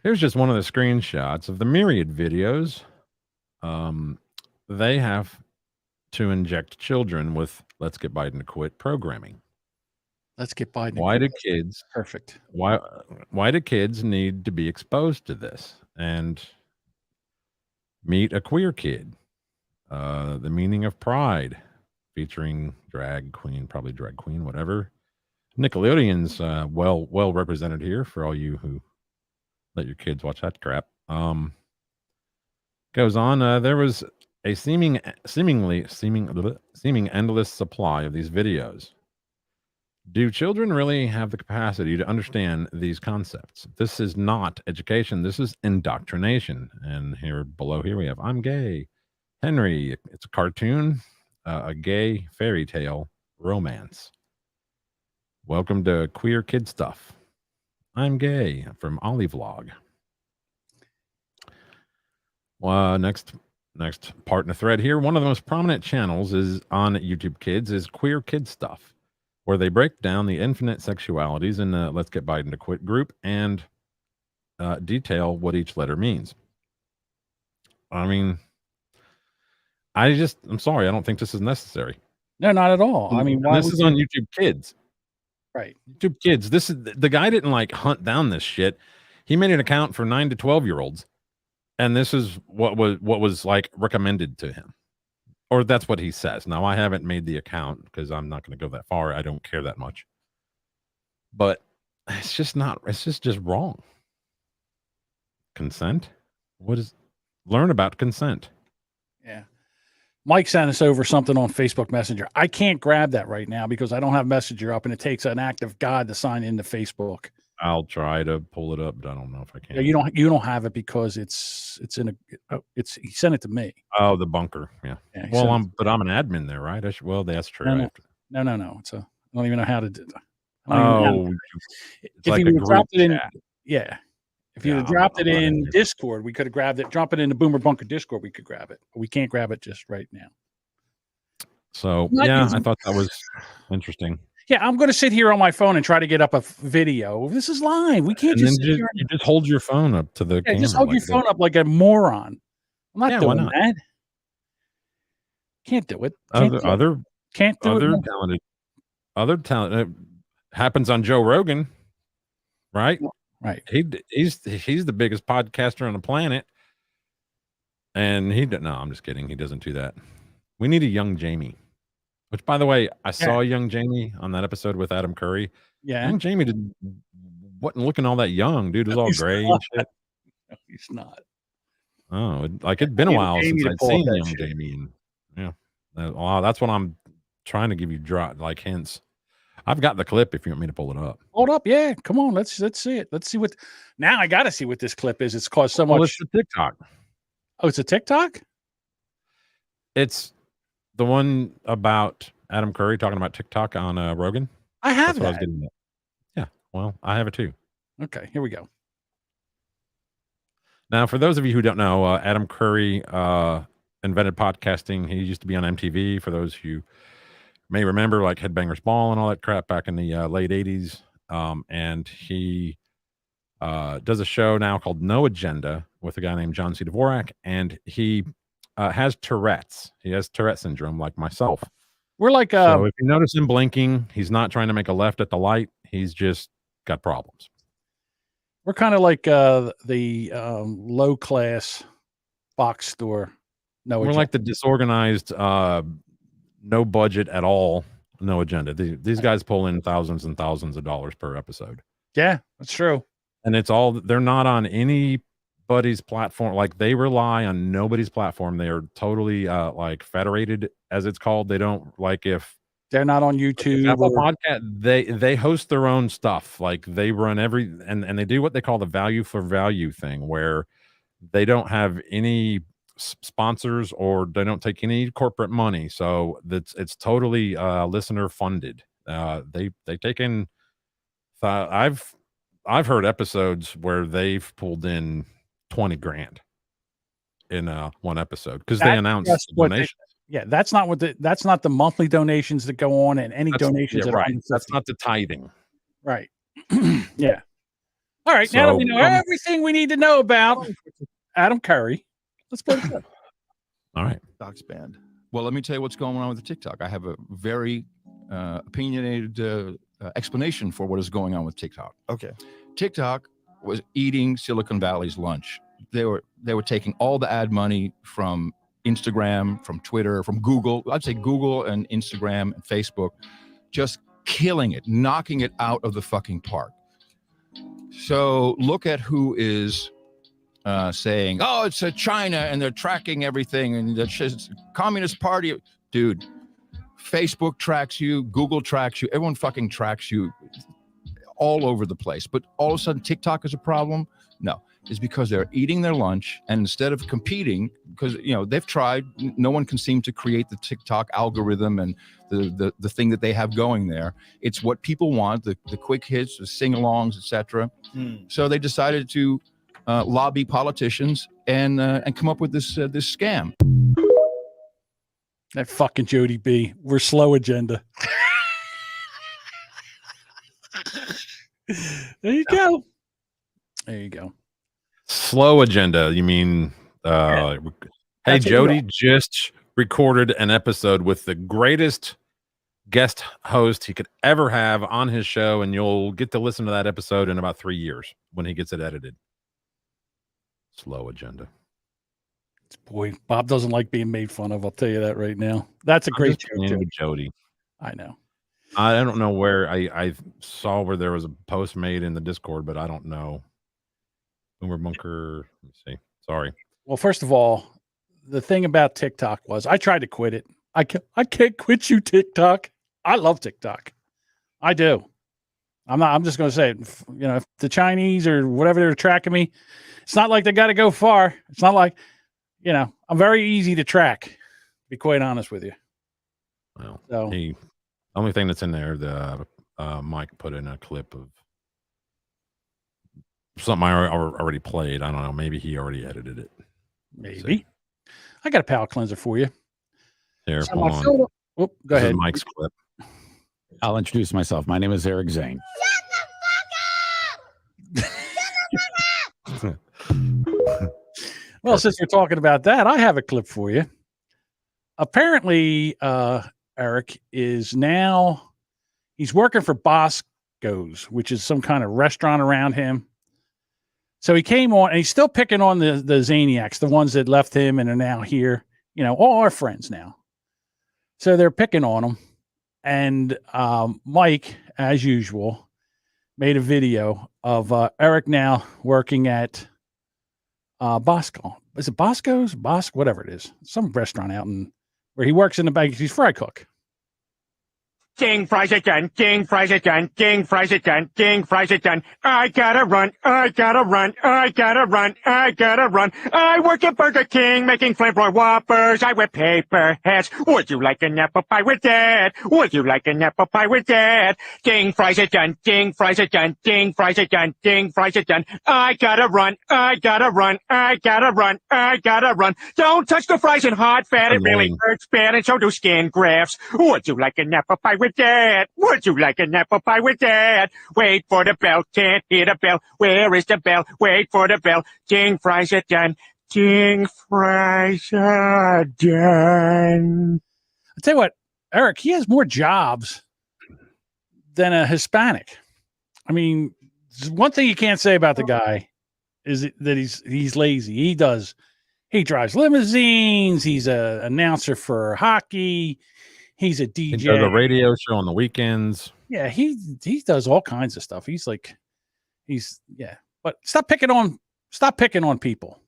Here's just one of the screenshots of the myriad videos. They have to inject children with "Let's Get Biden to Quit" programming. Let's get Biden. Why do kids? Perfect. Why do kids need to be exposed to this? And meet a queer kid. The Meaning of Pride, featuring drag queen, probably drag queen, whatever. Nickelodeon's well represented here for all you who let your kids watch that crap. Goes on. There was a seeming endless supply of these videos. Do children really have the capacity to understand these concepts? This is not education. This is indoctrination. And here below here we have "I'm gay." Henry, it's a cartoon, a gay fairy tale romance. Welcome to Queer Kid Stuff. I'm gay from Ollie Vlog. Next part in the thread here. One of the most prominent channels is on YouTube Kids is Queer Kid Stuff, where they break down the infinite sexualities in the "Let's Get Biden to Quit" group and detail what each letter means. I mean, I'm sorry, I don't think this is necessary. No, not at all. I mean, why this is on YouTube Kids. Right. YouTube Kids. This is the guy didn't like hunt down this shit. He made an account for 9 to 12-year-olds, and this is what was like recommended to him. Or that's what he says. Now, I haven't made the account because I'm not going to go that far. I don't care that much. But it's just wrong. Consent? Learn about consent. Yeah. Mike sent us over something on Facebook Messenger. I can't grab that right now because I don't have Messenger up, and it takes an act of God to sign into Facebook. I'll try to pull it up, but I don't know if I can. Yeah, you don't have it because he sent it to me. Oh, the bunker. Yeah. Well, I'm an admin there, right? That's true. No. It's I don't even know how to do that. It's like a group chat. Yeah. If you had dropped it in Discord, we could have grabbed it. Drop it in the Boomer Bunker Discord, we could grab it. But we can't grab it just right now. So yeah, I thought that was interesting. Yeah, I'm going to sit here on my phone and try to get up a video. This is live. We can't just sit here. You just hold your phone up to the camera. Just hold your phone up like a moron. I'm not doing that. Can't do it. Other talent happens on Joe Rogan, right? Right. He's the biggest podcaster on the planet, and I'm just kidding. He doesn't do that. We need a young Jamie. Which, by the way, I saw young Jamie on that episode with Adam Curry. Yeah. Young Jamie wasn't looking all that young, dude. It was all gray and shit. No, he's not. Oh, it'd been a while since I'd seen young Jamie. And, yeah. Wow, that's what I'm trying to give you hints. I've got the clip if you want me to pull it up. Hold up. Yeah. Come on. Let's see it. Let's see what. Now I got to see what this clip is. It's caused so much. It's a TikTok. Oh, it's a TikTok? It's the one about Adam Curry talking about TikTok on Rogan. I have that. Yeah, well, I have it too. Okay, here we go. Now, for those of you who don't know, Adam Curry invented podcasting. He used to be on MTV. For those who may remember, like Headbangers Ball and all that crap back in the late 80s. And he does a show now called No Agenda with a guy named John C. Dvorak, and he has Tourette's. He has Tourette syndrome like myself. We're like so if you notice him blinking, he's not trying to make a left at the light. He's just got problems. We're kind of like the low class box store. No, We're like the disorganized, no budget at all, No Agenda. These guys pull in thousands and thousands of dollars per episode. Yeah, that's true. And it's all, they're not on anybody's platform. Like they rely on nobody's platform. They are totally like federated, as it's called. They don't like if they're not on YouTube Apple Podcast, they host their own stuff. Like they run and they do what they call the value for value thing, where they don't have any sponsors or they don't take any corporate money. So it's totally listener funded. They take in, I've heard episodes where they've pulled in 20 grand in one episode because they announce donations. That's not the monthly donations that go on and any donations. Right. That's not the tithing. Right. Yeah. All right. Now that we know everything we need to know about Adam Curry, let's play the clip. All right. TikTok's banned. Well, let me tell you what's going on with the TikTok. I have a very opinionated explanation for what is going on with TikTok. Okay. TikTok was eating Silicon Valley's lunch. They were taking all the ad money from Instagram, from Twitter, from Google. I'd say Google and Instagram and Facebook, just killing it, knocking it out of the fucking park. So look at who is saying, oh, it's China and they're tracking everything and the Communist Party. Dude, Facebook tracks you, Google tracks you, everyone fucking tracks you all over the place. But all of a sudden TikTok is a problem? No, it's because they're eating their lunch, and instead of competing, because they've tried, no one can seem to create the TikTok algorithm and the thing that they have going there. It's what people want, the quick hits, the sing-alongs, etc. So they decided to lobby politicians and come up with this scam. That fucking Jody B. We're slow agenda. There you go. There you go. Slow agenda. You mean, hey, Jody just recorded an episode with the greatest guest host he could ever have on his show, and you'll get to listen to that episode in about 3 years when he gets it edited. Slow agenda. Boy, Bob doesn't like being made fun of. I'll tell you that right now. That's a great joke, Jody. I know. I don't know where I saw where there was a post made in the Discord, but I don't know. Boomer Bunker. Let me see. Sorry. Well, first of all, the thing about TikTok was I tried to quit it. I can't quit you, TikTok. I love TikTok. I do. I'm just going to say it. If the Chinese or whatever they're tracking me, it's not like they got to go far. It's not like, I'm very easy to track, to be quite honest with you. Well, so, the only thing that's in there, the Mike put in a clip of something I already played. I don't know. Maybe he already edited it. Maybe. I got a palate cleanser for you. Here, hold on. Go ahead. Mike's clip. I'll introduce myself. My name is Eric Zane. Well, since we're talking about that, I have a clip for you. Apparently, Eric is now, he's working for Bosco's, which is some kind of restaurant around him. So he came on, and he's still picking on the Zaniacs, the ones that left him and are now here, all our friends now. So they're picking on him. And Mike, as usual, made a video of Eric now working at Bosco. Is it Bosco's? Whatever it is. Some restaurant out where he works in the back. He's fry cook. King fries again, king fries again, king fries again, king fries again. I gotta run, I gotta run, I gotta run, I gotta run. I work at Burger King making flamethrower Whoppers. I wear paper hats. Would you like an apple pie with that? Would you like an apple pie with that? King fries again, king fries again, king fries again, king fries again. I gotta run, I gotta run, I gotta run, I gotta run. Don't touch the fries in hot fat. It really hurts bad, and so do skin grafts. Would you like an apple pie with with that? Would you like an apple pie with that? Wait for the bell, can't hear the bell. Where is the bell? Wait for the bell. King fries are done. King fries are done. I'll tell you what, Eric, he has more jobs than a Hispanic. I mean, one thing you can't say about the guy is that he's lazy. He drives limousines. He's a announcer for hockey. He's a DJ. He does a radio show on the weekends. Yeah, he does all kinds of stuff. But stop picking on people.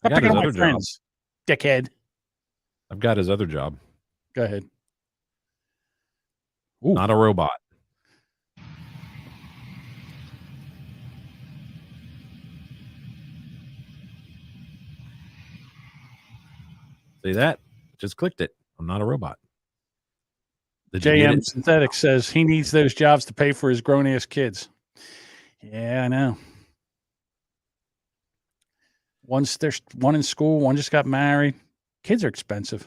Stop picking on my friends, dickhead. I've got his other job. Go ahead. Ooh. Not a robot. See that? Just clicked it. I'm not a robot. JM Synthetic says he needs those jobs to pay for his grown-ass kids. Yeah, I know. There's one in school, one just got married. Kids are expensive.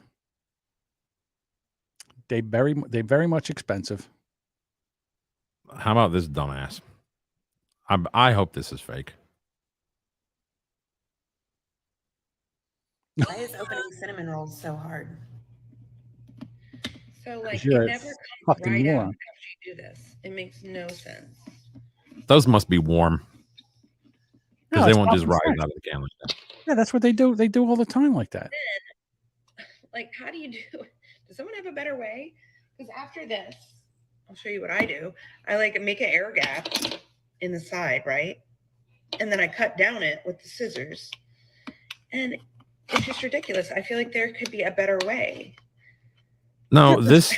They very much expensive. How about this dumbass? I hope this is fake. Why is opening cinnamon rolls so hard? So, like, it you're never a comes fucking right moron. out after you do this. It makes no sense. Those must be warm. Because No, they it's won't not just the rise fact. out of the can like that. Yeah, that's what they do. They do all the time like that. Like, how do you do it? Does someone have a better way? Because after this, I'll show you what I do. I like make an air gap in the side, right? And then I cut down it with the scissors. And it's just ridiculous. I feel like there could be a better way. No, this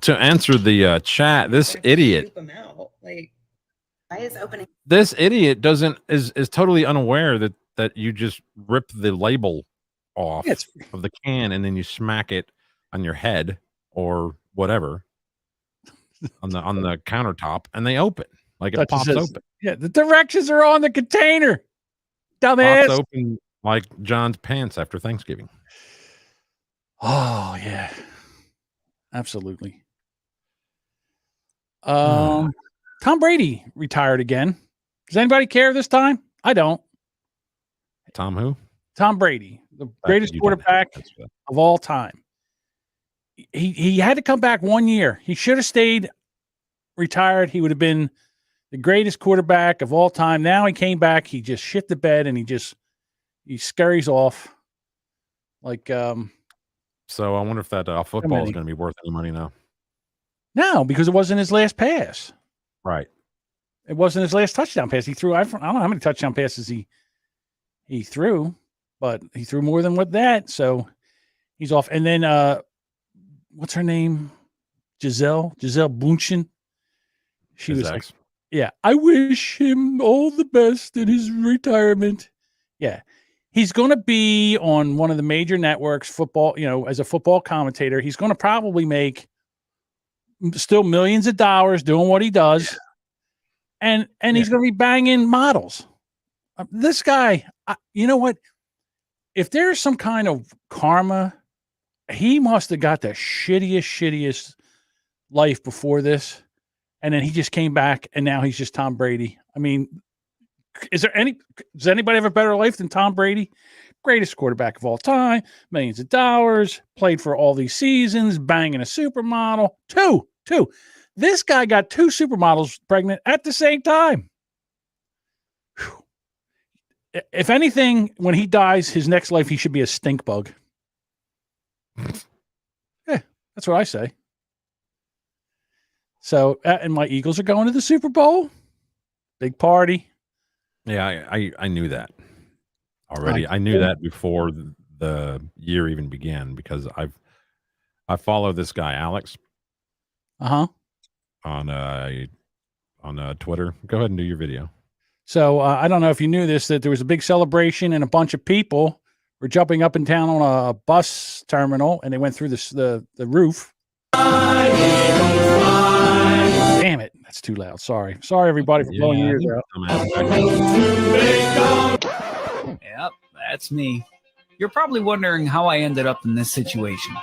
to answer the chat, this idiot. Scoop 'em out. Like, Why is opening? This idiot is totally unaware that you just rip the label off of the can and then you smack it on your head or whatever on the countertop and they open like it pops open. Yeah, the directions are on the container. Dumbass. Pops open like John's pants after Thanksgiving. Oh yeah, absolutely. Tom Brady retired again. Does anybody care this time? I don't. Tom who? Tom Brady, the greatest quarterback of all time. He had to come back 1 year. He should have stayed retired. He would have been the greatest quarterback of all time. Now he came back. He just shit the bed and he scurries off. Like So I wonder if that football is going to be worth any money now. No, because it wasn't his last pass. Right. It wasn't his last touchdown pass. He threw. I don't know how many touchdown passes he threw, but he threw more than what that. So he's off. And then what's her name? Giselle Bundchen. She was like, yeah, I wish him all the best in his retirement. Yeah. He's going to be on one of the major networks, football, as a football commentator. He's going to probably make still millions of dollars doing what he does. And he's going to be banging models. This guy, you know what? If there's some kind of karma, he must have got the shittiest life before this. And then he just came back and now he's just Tom Brady. I mean, does anybody have a better life than Tom Brady? Greatest quarterback of all time, millions of dollars, played for all these seasons, banging a supermodel. Two. This guy got 2 supermodels pregnant at the same time. Whew. If anything, when he dies, his next life, he should be a stink bug. Yeah, that's what I say. So, and my Eagles are going to the Super Bowl. Big party. Yeah, I knew that already. I knew that before the year even began because I follow this guy Alex. On Twitter. Go ahead and do your video. So I don't know if you knew this, that there was a big celebration and a bunch of people were jumping up and down on a bus terminal and they went through the roof. Damn it. That's too loud. Sorry, everybody, for blowing your ears out. Yep, that's me. You're probably wondering how I ended up in this situation.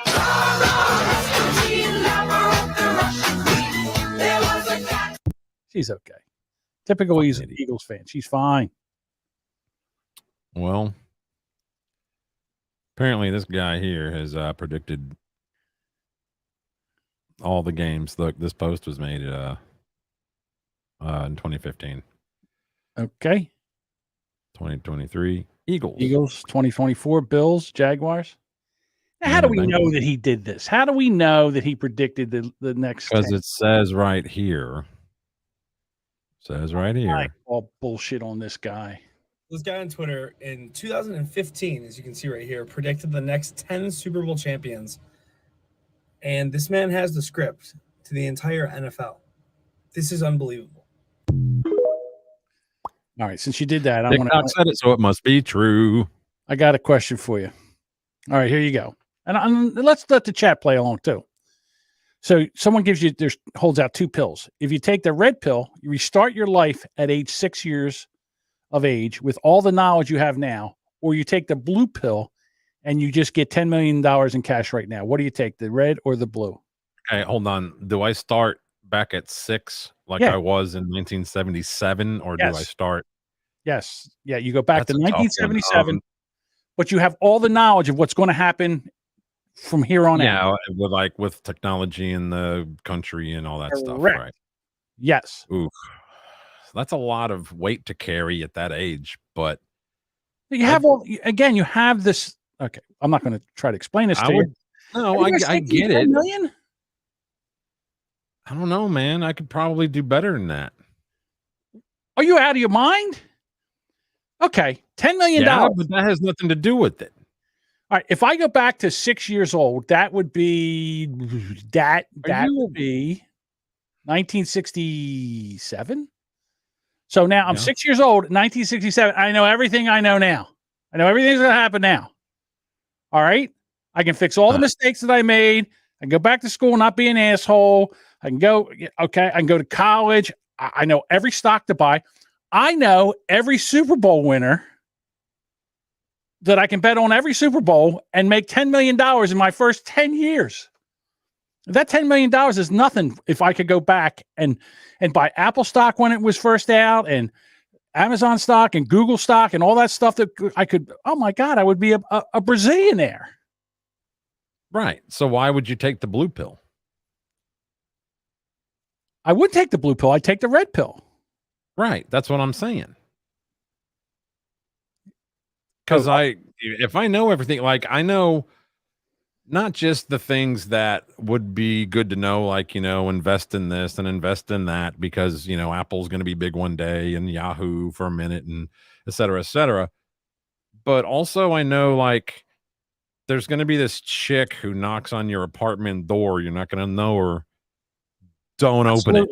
She's okay. Typical Eagles fan. She's fine. Well, apparently this guy here has predicted all the games. Look, this post was made in 2015. Okay. 2023 Eagles. 2024 Bills, Jaguars. Now, how do we know that he did this? How do we know that he predicted the next? Because it says right here. Says right here. All bullshit on this guy. This guy on Twitter in 2015, as you can see right here, predicted the next 10 Super Bowl champions. And this man has the script to the entire NFL. This is unbelievable. All right, since you did that, TikTok said it, so it must be true. I got a question for you. All right, here you go. And let's let the chat play along too. So someone holds out two pills. If you take the red pill, you restart your life at age 6 years of age with all the knowledge you have now, or you take the blue pill and you just get $10 million in cash right now. What do you take, the red or the blue? Okay, hold on. Do I start back at 6 like I was in 1977, or do I start? Yes. Yeah, you go back to 1977, but you have all the knowledge of what's going to happen from here on out. Yeah, with technology in the country and all that stuff, Correct. right? Yes. Oof. That's a lot of weight to carry at that age, but you have you have this. Okay, I'm not going to try to explain this to you. No, I get it. 10 million? I don't know, man. I could probably do better than that. Are you out of your mind? Okay, $10 million. Yeah, but that has nothing to do with it. All right, if I go back to 6 years old, that would be would be 1967. So now I'm 6 years old, 1967. I know everything I know now. I know everything's going to happen now. All right. I can fix all the mistakes that I made. I can go back to school, not be an asshole. I can go, I can go to college. I know every stock to buy. I know every Super Bowl winner that I can bet on every Super Bowl and make $10 million in my first 10 years. That $10 million is nothing if I could go back and buy Apple stock when it was first out, and Amazon stock and Google stock and all that stuff that I could, oh my God, I would be a Brazillionaire. Right. So why would you take the blue pill? I would take the blue pill. I'd take the red pill. Right. That's what I'm saying. Because if I know everything, like I know not just the things that would be good to know, like, invest in this and invest in that because, Apple's going to be big one day and Yahoo for a minute and et cetera, et cetera. But also I know, like, there's going to be this chick who knocks on your apartment door. You're not going to know her. Don't open it.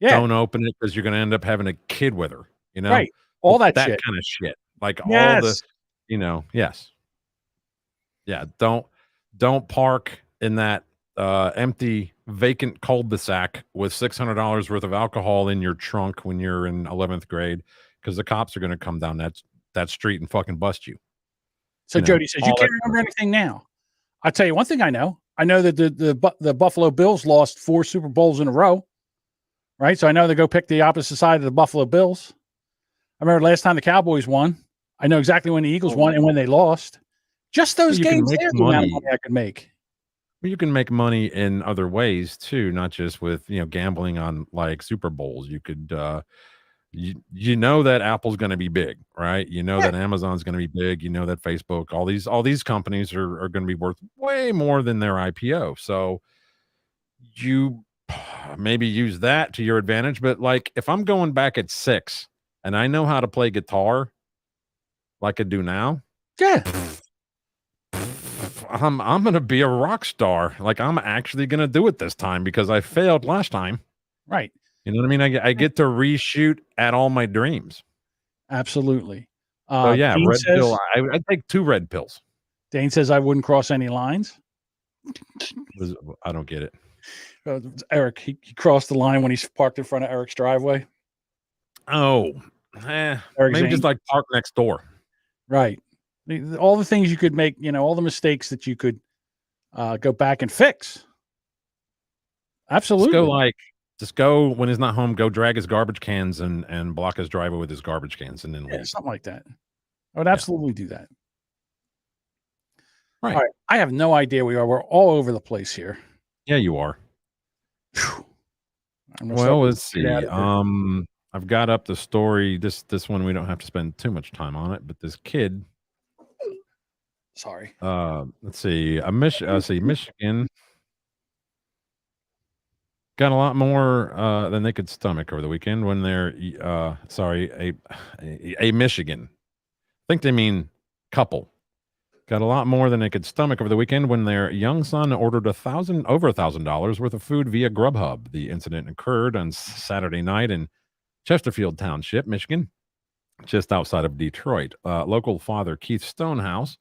Yeah. Don't open it because you're going to end up having a kid with her, Right. All that shit. kind of shit. Like all Yes. the, yes. Yeah. Don't park in that empty, vacant cul-de-sac with $600 worth of alcohol in your trunk when you're in 11th grade, because the cops are going to come down that street and fucking bust you. So Jody says, you can't remember anything now. I'll tell you one thing I know. I know that the Buffalo Bills lost 4 Super Bowls in a row, right? So I know they go pick the opposite side of the Buffalo Bills. I remember last time the Cowboys won. I know exactly when the Eagles won and when they lost. Just those games, there's the amount of money I could make. You can make money in other ways too, not just with gambling on like Super Bowls. You could you know that Apple's going to be big, right? You know that Amazon's going to be big. You know that Facebook, all these companies are going to be worth way more than their IPO. So you maybe use that to your advantage. But like if I'm going back at 6 and I know how to play guitar like I do now, I'm going to be a rock star. Like I'm actually going to do it this time because I failed last time. Right. You know what I mean? I get to reshoot at all my dreams. Absolutely. So yeah, Dean red says, pill. I take 2 red pills. Dane says I wouldn't cross any lines. I don't get it. Eric, he crossed the line when he's parked in front of Eric's driveway. Oh, maybe just like park next door. Right. All the things you could make, all the mistakes that you could go back and fix. Absolutely. Let's go like Just go when he's not home. Go drag his garbage cans and block his driveway with his garbage cans, and then leave. Something like that. I would absolutely do that. Right. All right. I have no idea where we are. We're all over the place here. Yeah, you are. Well, let's see. I've got up the story. This one we don't have to spend too much time on it, but this kid. Sorry. Let's see. Michigan got a lot more than they could stomach over the weekend when they're a Michigan. I think they mean couple. Got a lot more than they could stomach over the weekend when their young son ordered over $1,000 worth of food via Grubhub. The incident occurred on Saturday night in Chesterfield Township, Michigan, just outside of Detroit. Local father Keith Stonehouse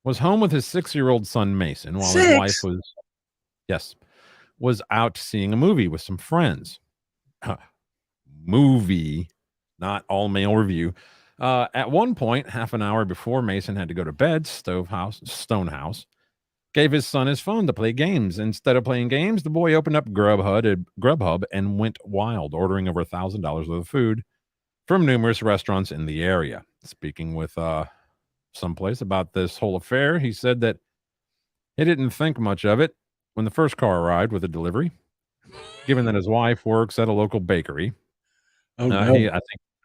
was home with his 6-year-old son Mason while his wife was out seeing a movie with some friends. Movie, not all male review. At one point, half an hour before Mason had to go to bed, Stonehouse gave his son his phone to play games. Instead of playing games, the boy opened up Grubhub and went wild, ordering over $1,000 worth of food from numerous restaurants in the area. Speaking with someplace about this whole affair, he said that he didn't think much of it when the first car arrived with a delivery, given that his wife works at a local bakery. Oh, no.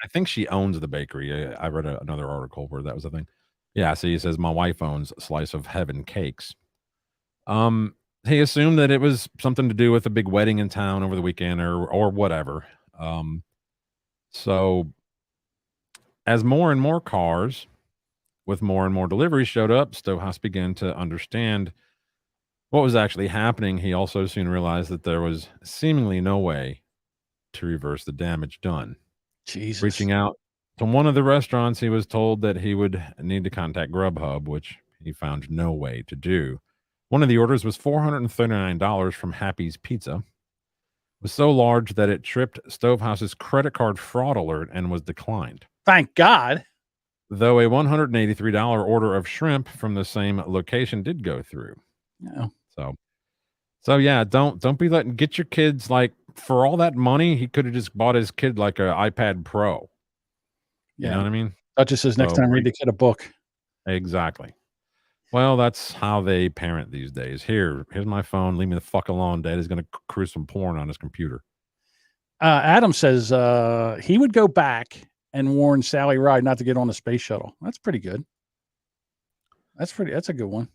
I think she owns the bakery. I read another article where that was a thing. Yeah, so he says, my wife owns Slice of Heaven Cakes. He assumed that it was something to do with a big wedding in town over the weekend or whatever. So as more and more cars with more and more deliveries showed up, Stonehouse began to understand what was actually happening. He also soon realized that there was seemingly no way to reverse the damage done. Jesus. Reaching out to one of the restaurants, he was told that he would need to contact Grubhub, which he found no way to do. One of the orders was $439 from Happy's Pizza. It was so large that it tripped Stovehouse's credit card fraud alert and was declined. Thank God. Though a $183 order of shrimp from the same location did go through. No. So yeah, don't be get your kids for all that money. He could have just bought his kid an iPad Pro. You know what I mean? Duchess says next time read the kid a book. Exactly. Well, that's how they parent these days. Here's my phone. Leave me the fuck alone. Dad is going to cruise some porn on his computer. Adam says he would go back and warn Sally Ride not to get on the space shuttle. That's pretty good. That's a good one.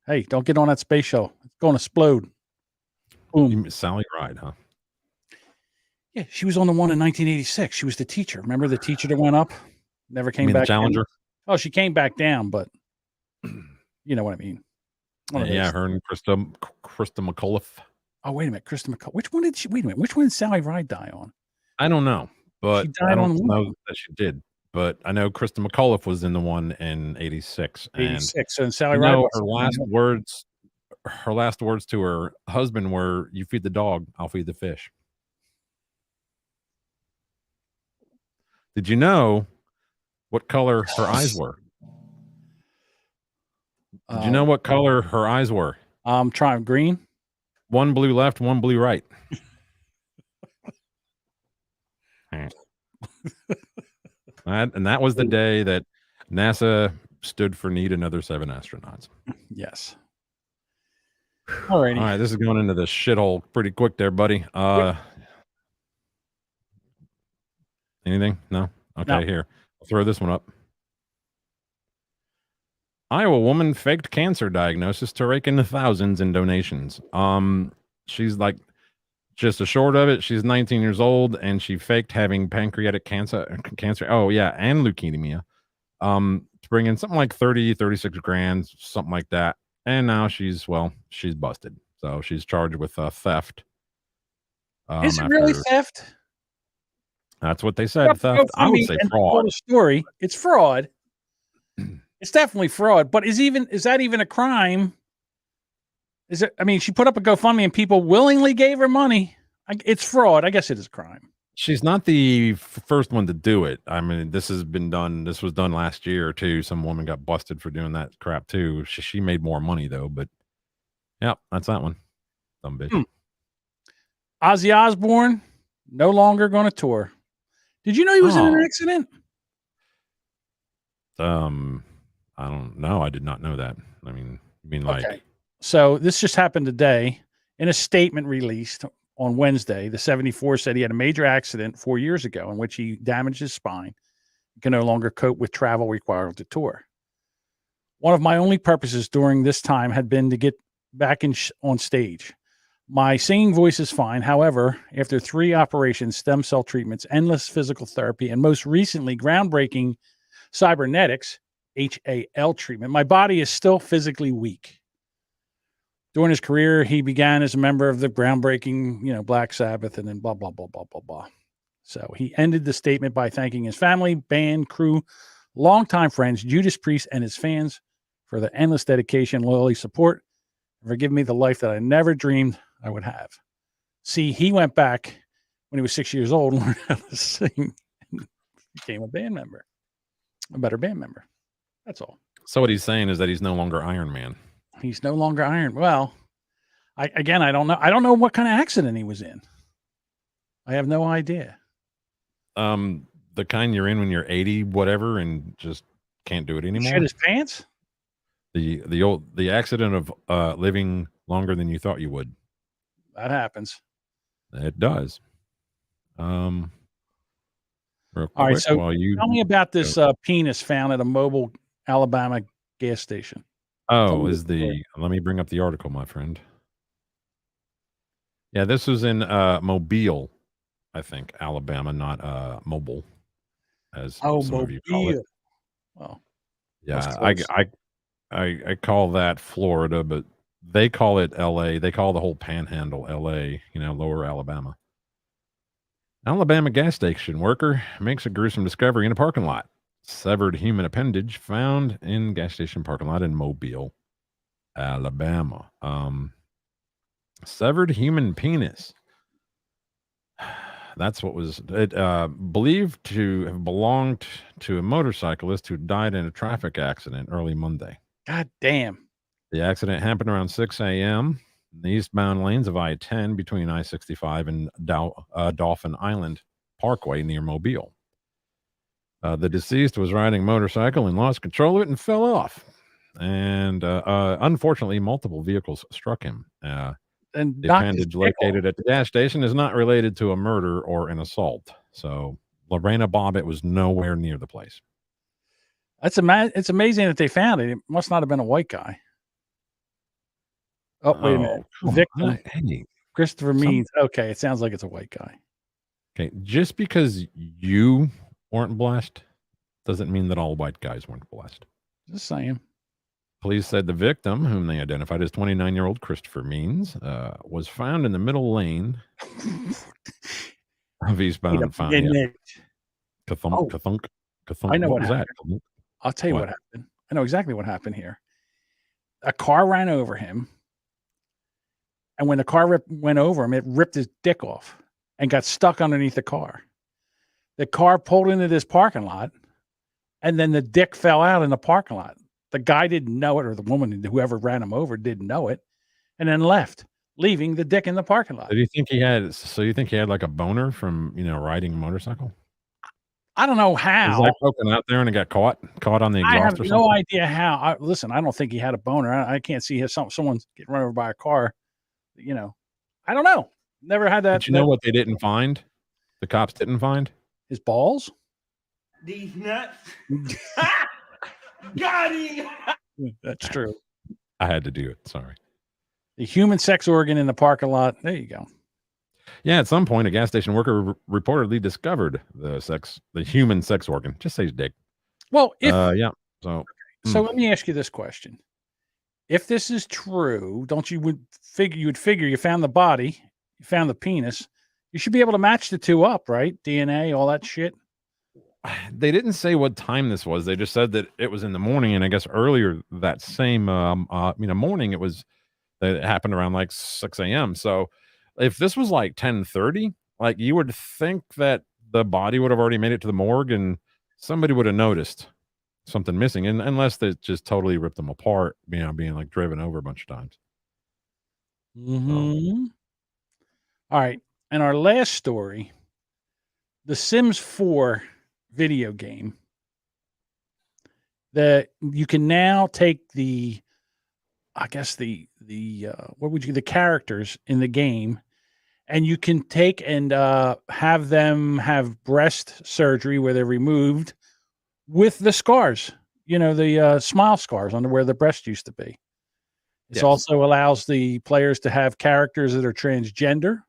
Hey, don't get on that space shuttle. It's going to explode. Boom. Sally Ride, huh? Yeah, she was on the one in 1986. She was the teacher. Remember the teacher that went up? Never came back. The Challenger? Down? Oh, she came back down, but you know what I mean. Yeah, her and Krista McAuliffe. Oh, wait a minute. Krista McAuliffe. Which one did Sally Ride die on? I don't know, but I don't know that she did. But I know Krista McAuliffe was in the one in 86. 86. And Sally Ride. Her last words to her husband were, "You feed the dog, I'll feed the fish." Did you know what color her eyes were? Did you know what color her eyes were? Trying green. One blue left, one blue right. And that was the day that NASA stood for need another 7 astronauts. Yes. All right. This is going into the shithole pretty quick there, buddy. Anything? No? Okay, No. Here. I'll throw this one up. Iowa woman faked cancer diagnosis to rake in the thousands in donations. She's just a short of it. She's 19 years old and she faked having pancreatic cancer. Oh yeah. And leukemia, to bring in something like 36 grand, something like that. And now she's busted. So she's charged with theft. Is it really theft? That's what they said. Theft. I would say fraud. Story. It's fraud. It's definitely fraud. But is that even a crime? Is it? I mean, she put up a GoFundMe and people willingly gave her money. It's fraud. I guess it is a crime. She's not the first one to do it. I mean, this has been done. This was done last year too. Some woman got busted for doing that crap too. She made more money though. But yeah, that's that one. Dumb bitch. Ozzy Osbourne no longer going to tour. Did you know he was in an accident? I don't know. I did not know that. I mean, you mean like Okay. So this just happened today. In a statement released on Wednesday, the 74 said he had a major accident 4 years ago in which he damaged his spine. He can no longer cope with travel required to tour. One of my only purposes during this time had been to get back on stage. My singing voice is fine. However, after 3 operations, stem cell treatments, endless physical therapy, and most recently groundbreaking cybernetics, HAL treatment, my body is still physically weak. During his career, he began as a member of the groundbreaking, Black Sabbath, and then blah, blah, blah, blah, blah, blah. So he ended the statement by thanking his family, band, crew, longtime friends, Judas Priest, and his fans for their endless dedication, loyalty, support, and for giving me the life that I never dreamed I would have. See, he went back when he was 6 years old and learned how to sing and became a better band member. That's all. So what he's saying is that he's no longer Iron Man. He's no longer Iron. Well, I don't know. I don't know what kind of accident he was in. I have no idea. The kind you're in when you're 80, whatever, and just can't do it anymore. Shit his pants? The accident of living longer than you thought you would. That happens. It does. All right, so tell me about this penis found at a Mobile, Alabama gas station. Let me bring up the article, my friend. Yeah, this was in Mobile, I think, Alabama, not Mobile, as some of you call it. Well, yeah, I call that Florida, but they call it LA. They call the whole panhandle LA, lower Alabama. Alabama gas station worker makes a gruesome discovery in a parking lot. Severed human appendage found in gas station parking lot in Mobile, Alabama. Severed human penis. That's what was it believed to have belonged to a motorcyclist who died in a traffic accident early Monday. God damn. The accident happened around 6 a.m. in the eastbound lanes of I-10 between I-65 and Dolphin Island Parkway near Mobile. The deceased was riding a motorcycle and lost control of it and fell off. And unfortunately, multiple vehicles struck him. The appendage located at the gas station is not related to a murder or an assault. So Lorena Bobbitt was nowhere near the place. It's amazing that they found it. It must not have been a white guy. Oh, wait a minute. Victim, Christopher Means. Okay, it sounds like it's a white guy. Okay, just because you weren't blessed doesn't mean that all white guys weren't blessed. Just saying. Police said the victim, whom they identified as 29-year-old Christopher Means, was found in the middle lane of eastbound. Kathunk. I know what happened. I'll tell you what happened. I know exactly what happened here. A car ran over him, and when the car went over him, it ripped his dick off and got stuck underneath the car. The car pulled into this parking lot, and then the dick fell out in the parking lot. The guy didn't know it, or the woman, whoever ran him over, didn't know it, and then left, leaving the dick in the parking lot. Do you think he had? So you think he had like a boner from riding a motorcycle? I don't know how. He's like poking out there and it got caught on the exhaust. I have or something? no idea how. Listen, I don't think he had a boner. I can't see someone getting run over by a car. I don't know. Never had that. But you know what they didn't find? The cops didn't find his balls. These nuts. Got him. That's true. I had to do it. Sorry. The human sex organ in the parking lot. There you go. Yeah, at some point, a gas station worker reportedly discovered the human sex organ. Just say his dick. Well, yeah. So let me ask you this question: if this is true, you would figure you found the body, you found the penis, you should be able to match the two up, right? DNA, all that shit. They didn't say what time this was. They just said that it was in the morning, and I guess earlier that same morning it happened around like 6 a.m. So if this was like 10:30, like you would think that the body would have already made it to the morgue and somebody would have noticed something missing, and unless they just totally ripped them apart, being like driven over a bunch of times. Mm-hmm. All right. And our last story, the Sims 4 video game, that you can now take the characters in the game, and you can take and have them have breast surgery where they're removed with the scars, the smile scars on where the breast used to be. It also allows the players to have characters that are transgender.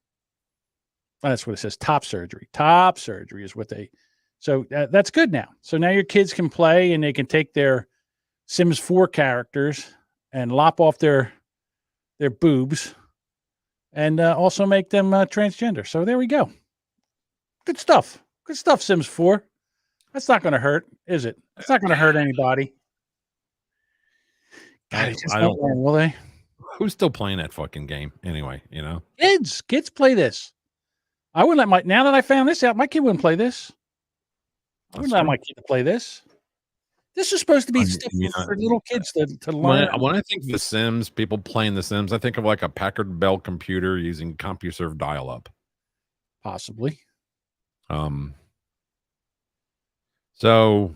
That's what it says. Top surgery. Top surgery is what they. So that's good now. So now your kids can play and they can take their Sims 4 characters and lop off their boobs and also make them transgender. So there we go. Good stuff. Good stuff, Sims 4. That's not going to hurt, is it? It's not going to hurt anybody. God, I don't. learn, will they? Who's still playing that fucking game anyway? Kids play this. I wouldn't let now that I found this out, my kid wouldn't play this. I wouldn't allow my kid to play this. This is supposed to be stuff for little kids to learn. When I think of The Sims, people playing The Sims, I think of like a Packard Bell computer using CompuServe dial-up. Possibly. So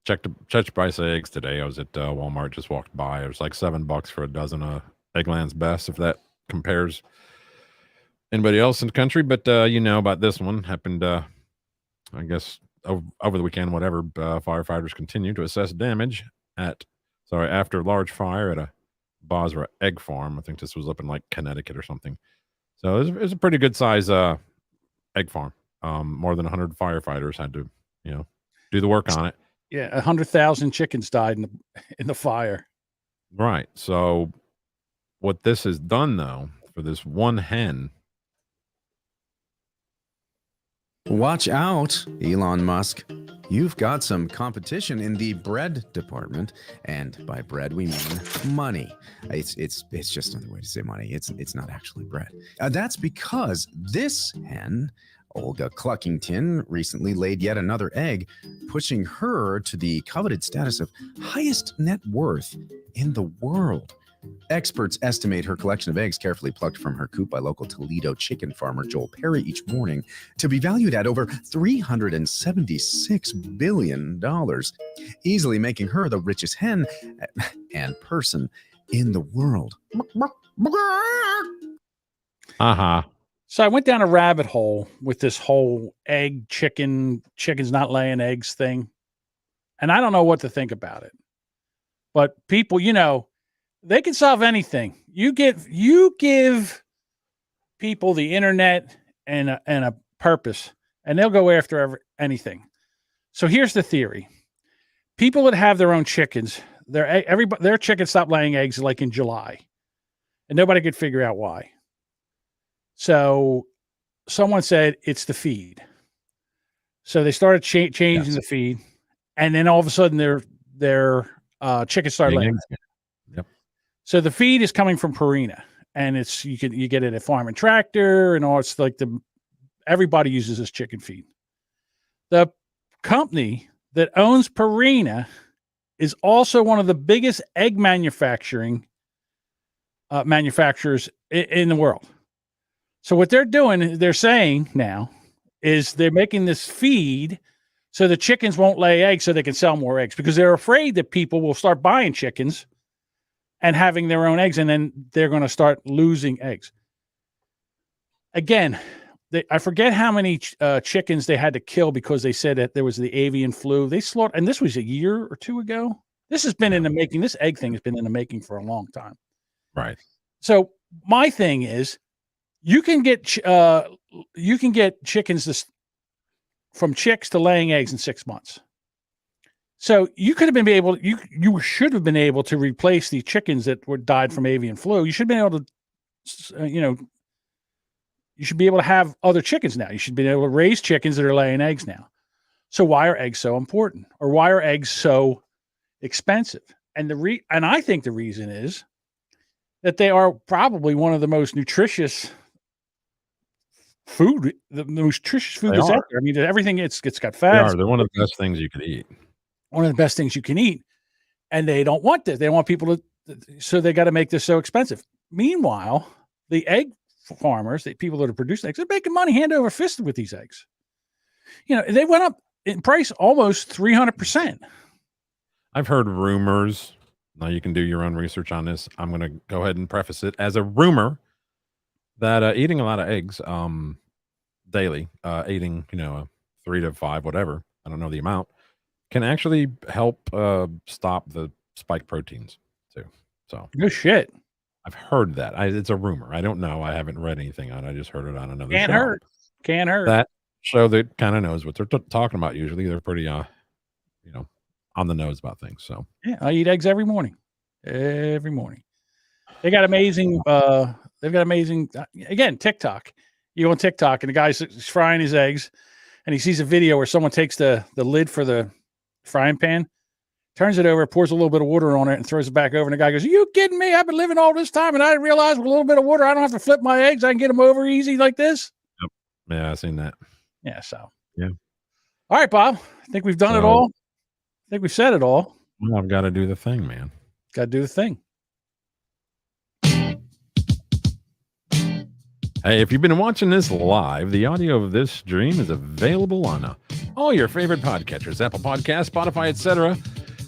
checked price of eggs today. I was at Walmart, just walked by. It was like $7 for a dozen of Eggland's Best, if that compares anybody else in the country. But about this one. Happened, I guess, over the weekend, whatever. Firefighters continue to assess damage after a large fire at a Basra egg farm. I think this was up in like Connecticut or something. So it was a pretty good size egg farm. More than 100 firefighters had to, do the work on it. Yeah, 100,000 chickens died in the fire. Right. So what this has done, though, for this one hen. Watch out, Elon Musk. You've got some competition in the bread department, and by bread we mean money. It's just another way to say money. It's not actually bread. That's because this hen, Olga Cluckington, recently laid yet another egg, pushing her to the coveted status of highest net worth in the world. Experts estimate her collection of eggs, carefully plucked from her coop by local Toledo chicken farmer Joel Perry each morning, to be valued at over $376 billion, easily making her the richest hen and person in the world. So I went down a rabbit hole with this whole chickens not laying eggs thing. And I don't know what to think about it. But people, they can solve anything. You give people the internet and a purpose, and they'll go after anything. So here's the theory. People that have their own chickens, their chickens stopped laying eggs like in July. And nobody could figure out why. So someone said it's the feed. So they started changing the feed, and then all of a sudden their chickens started laying eggs. Yep. So the feed is coming from Purina, and you get it at Farm and Tractor and all. It's like everybody uses this chicken feed. The company that owns Purina is also one of the biggest egg manufacturers in the world. So what they're saying now is they're making this feed so the chickens won't lay eggs so they can sell more eggs, because they're afraid that people will start buying chickens and having their own eggs, and then they're going to start losing eggs. Again, I forget how many chickens they had to kill because they said that there was the avian flu. They slaughtered, and this was a year or two ago. This has been in the making. This egg thing has been in the making for a long time. Right. So my thing is, you can get chickens from chicks to laying eggs in 6 months. So you should have been able to replace the chickens that died from avian flu. You should have been able to, you should be able to have other chickens now. You should be able to raise chickens that are laying eggs now. So why are eggs so important, or why are eggs so expensive? And I think the reason is that they are probably one of the most nutritious food, the nutritious food that's out there. I mean, everything it's got fats. They're one of the best things you could eat. One of the best things you can eat, and they don't want this. They don't want people to, so they got to make this so expensive. Meanwhile, the egg farmers, the people that are producing eggs, they're making money hand over fist with these eggs. You know, they went up in price almost 300%. I've heard rumors. Now you can do your own research on this. I'm going to go ahead and preface it as a rumor that eating a lot of eggs daily, eating, 3 to 5, whatever, I don't know the amount, can actually help stop the spike proteins too. So good shit. I've heard that. It's a rumor. I don't know. I haven't read anything on it. I just heard it on another Can't show. hurt. Can't hurt. That show that kind of knows what they're talking about. Usually they're pretty, on the nose about things. So yeah, I eat eggs every morning. Every morning. They got amazing. They've got amazing. Again, TikTok. You go on TikTok and the guy's frying his eggs, and he sees a video where someone takes the lid for the frying pan, turns it over, pours a little bit of water on it, and throws it back over. And the guy goes, "Are you kidding me? I've been living all this time, and I didn't realize with a little bit of water, I don't have to flip my eggs. I can get them over easy like this." Yep. Yeah, I've seen that. Yeah. So yeah. All right, Bob. I think we've done it all. I think we've said it all. Well, I've got to do the thing, man. Got to do the thing. Hey, if you've been watching this live, the audio of this stream is available on all your favorite podcatchers, Apple Podcasts, Spotify, etc.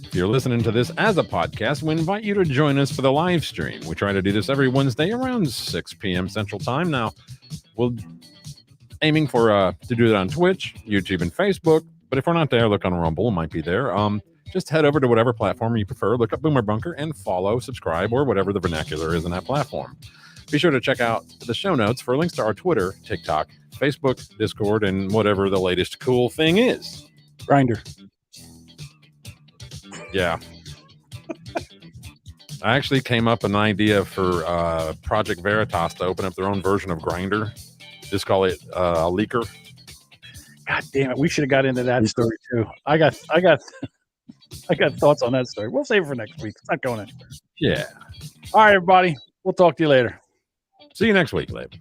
If you're listening to this as a podcast, we invite you to join us for the live stream. We try to do this every Wednesday around 6 p.m. Central Time. Now, we're aiming for to do that on Twitch, YouTube, and Facebook. But if we're not there, look on Rumble. It might be there. Just head over to whatever platform you prefer. Look up Boomer Bunker and follow, subscribe, or whatever the vernacular is in that platform. Be sure to check out the show notes for links to our Twitter, TikTok, Facebook, Discord, and whatever the latest cool thing is. Grindr. Yeah. I actually came up with an idea for Project Veritas to open up their own version of Grindr. Just call it a leaker. God damn it. We should have got into that story too. I got thoughts on that story. We'll save it for next week. It's not going anywhere. Yeah. All right, everybody. We'll talk to you later. See you next week, Lib.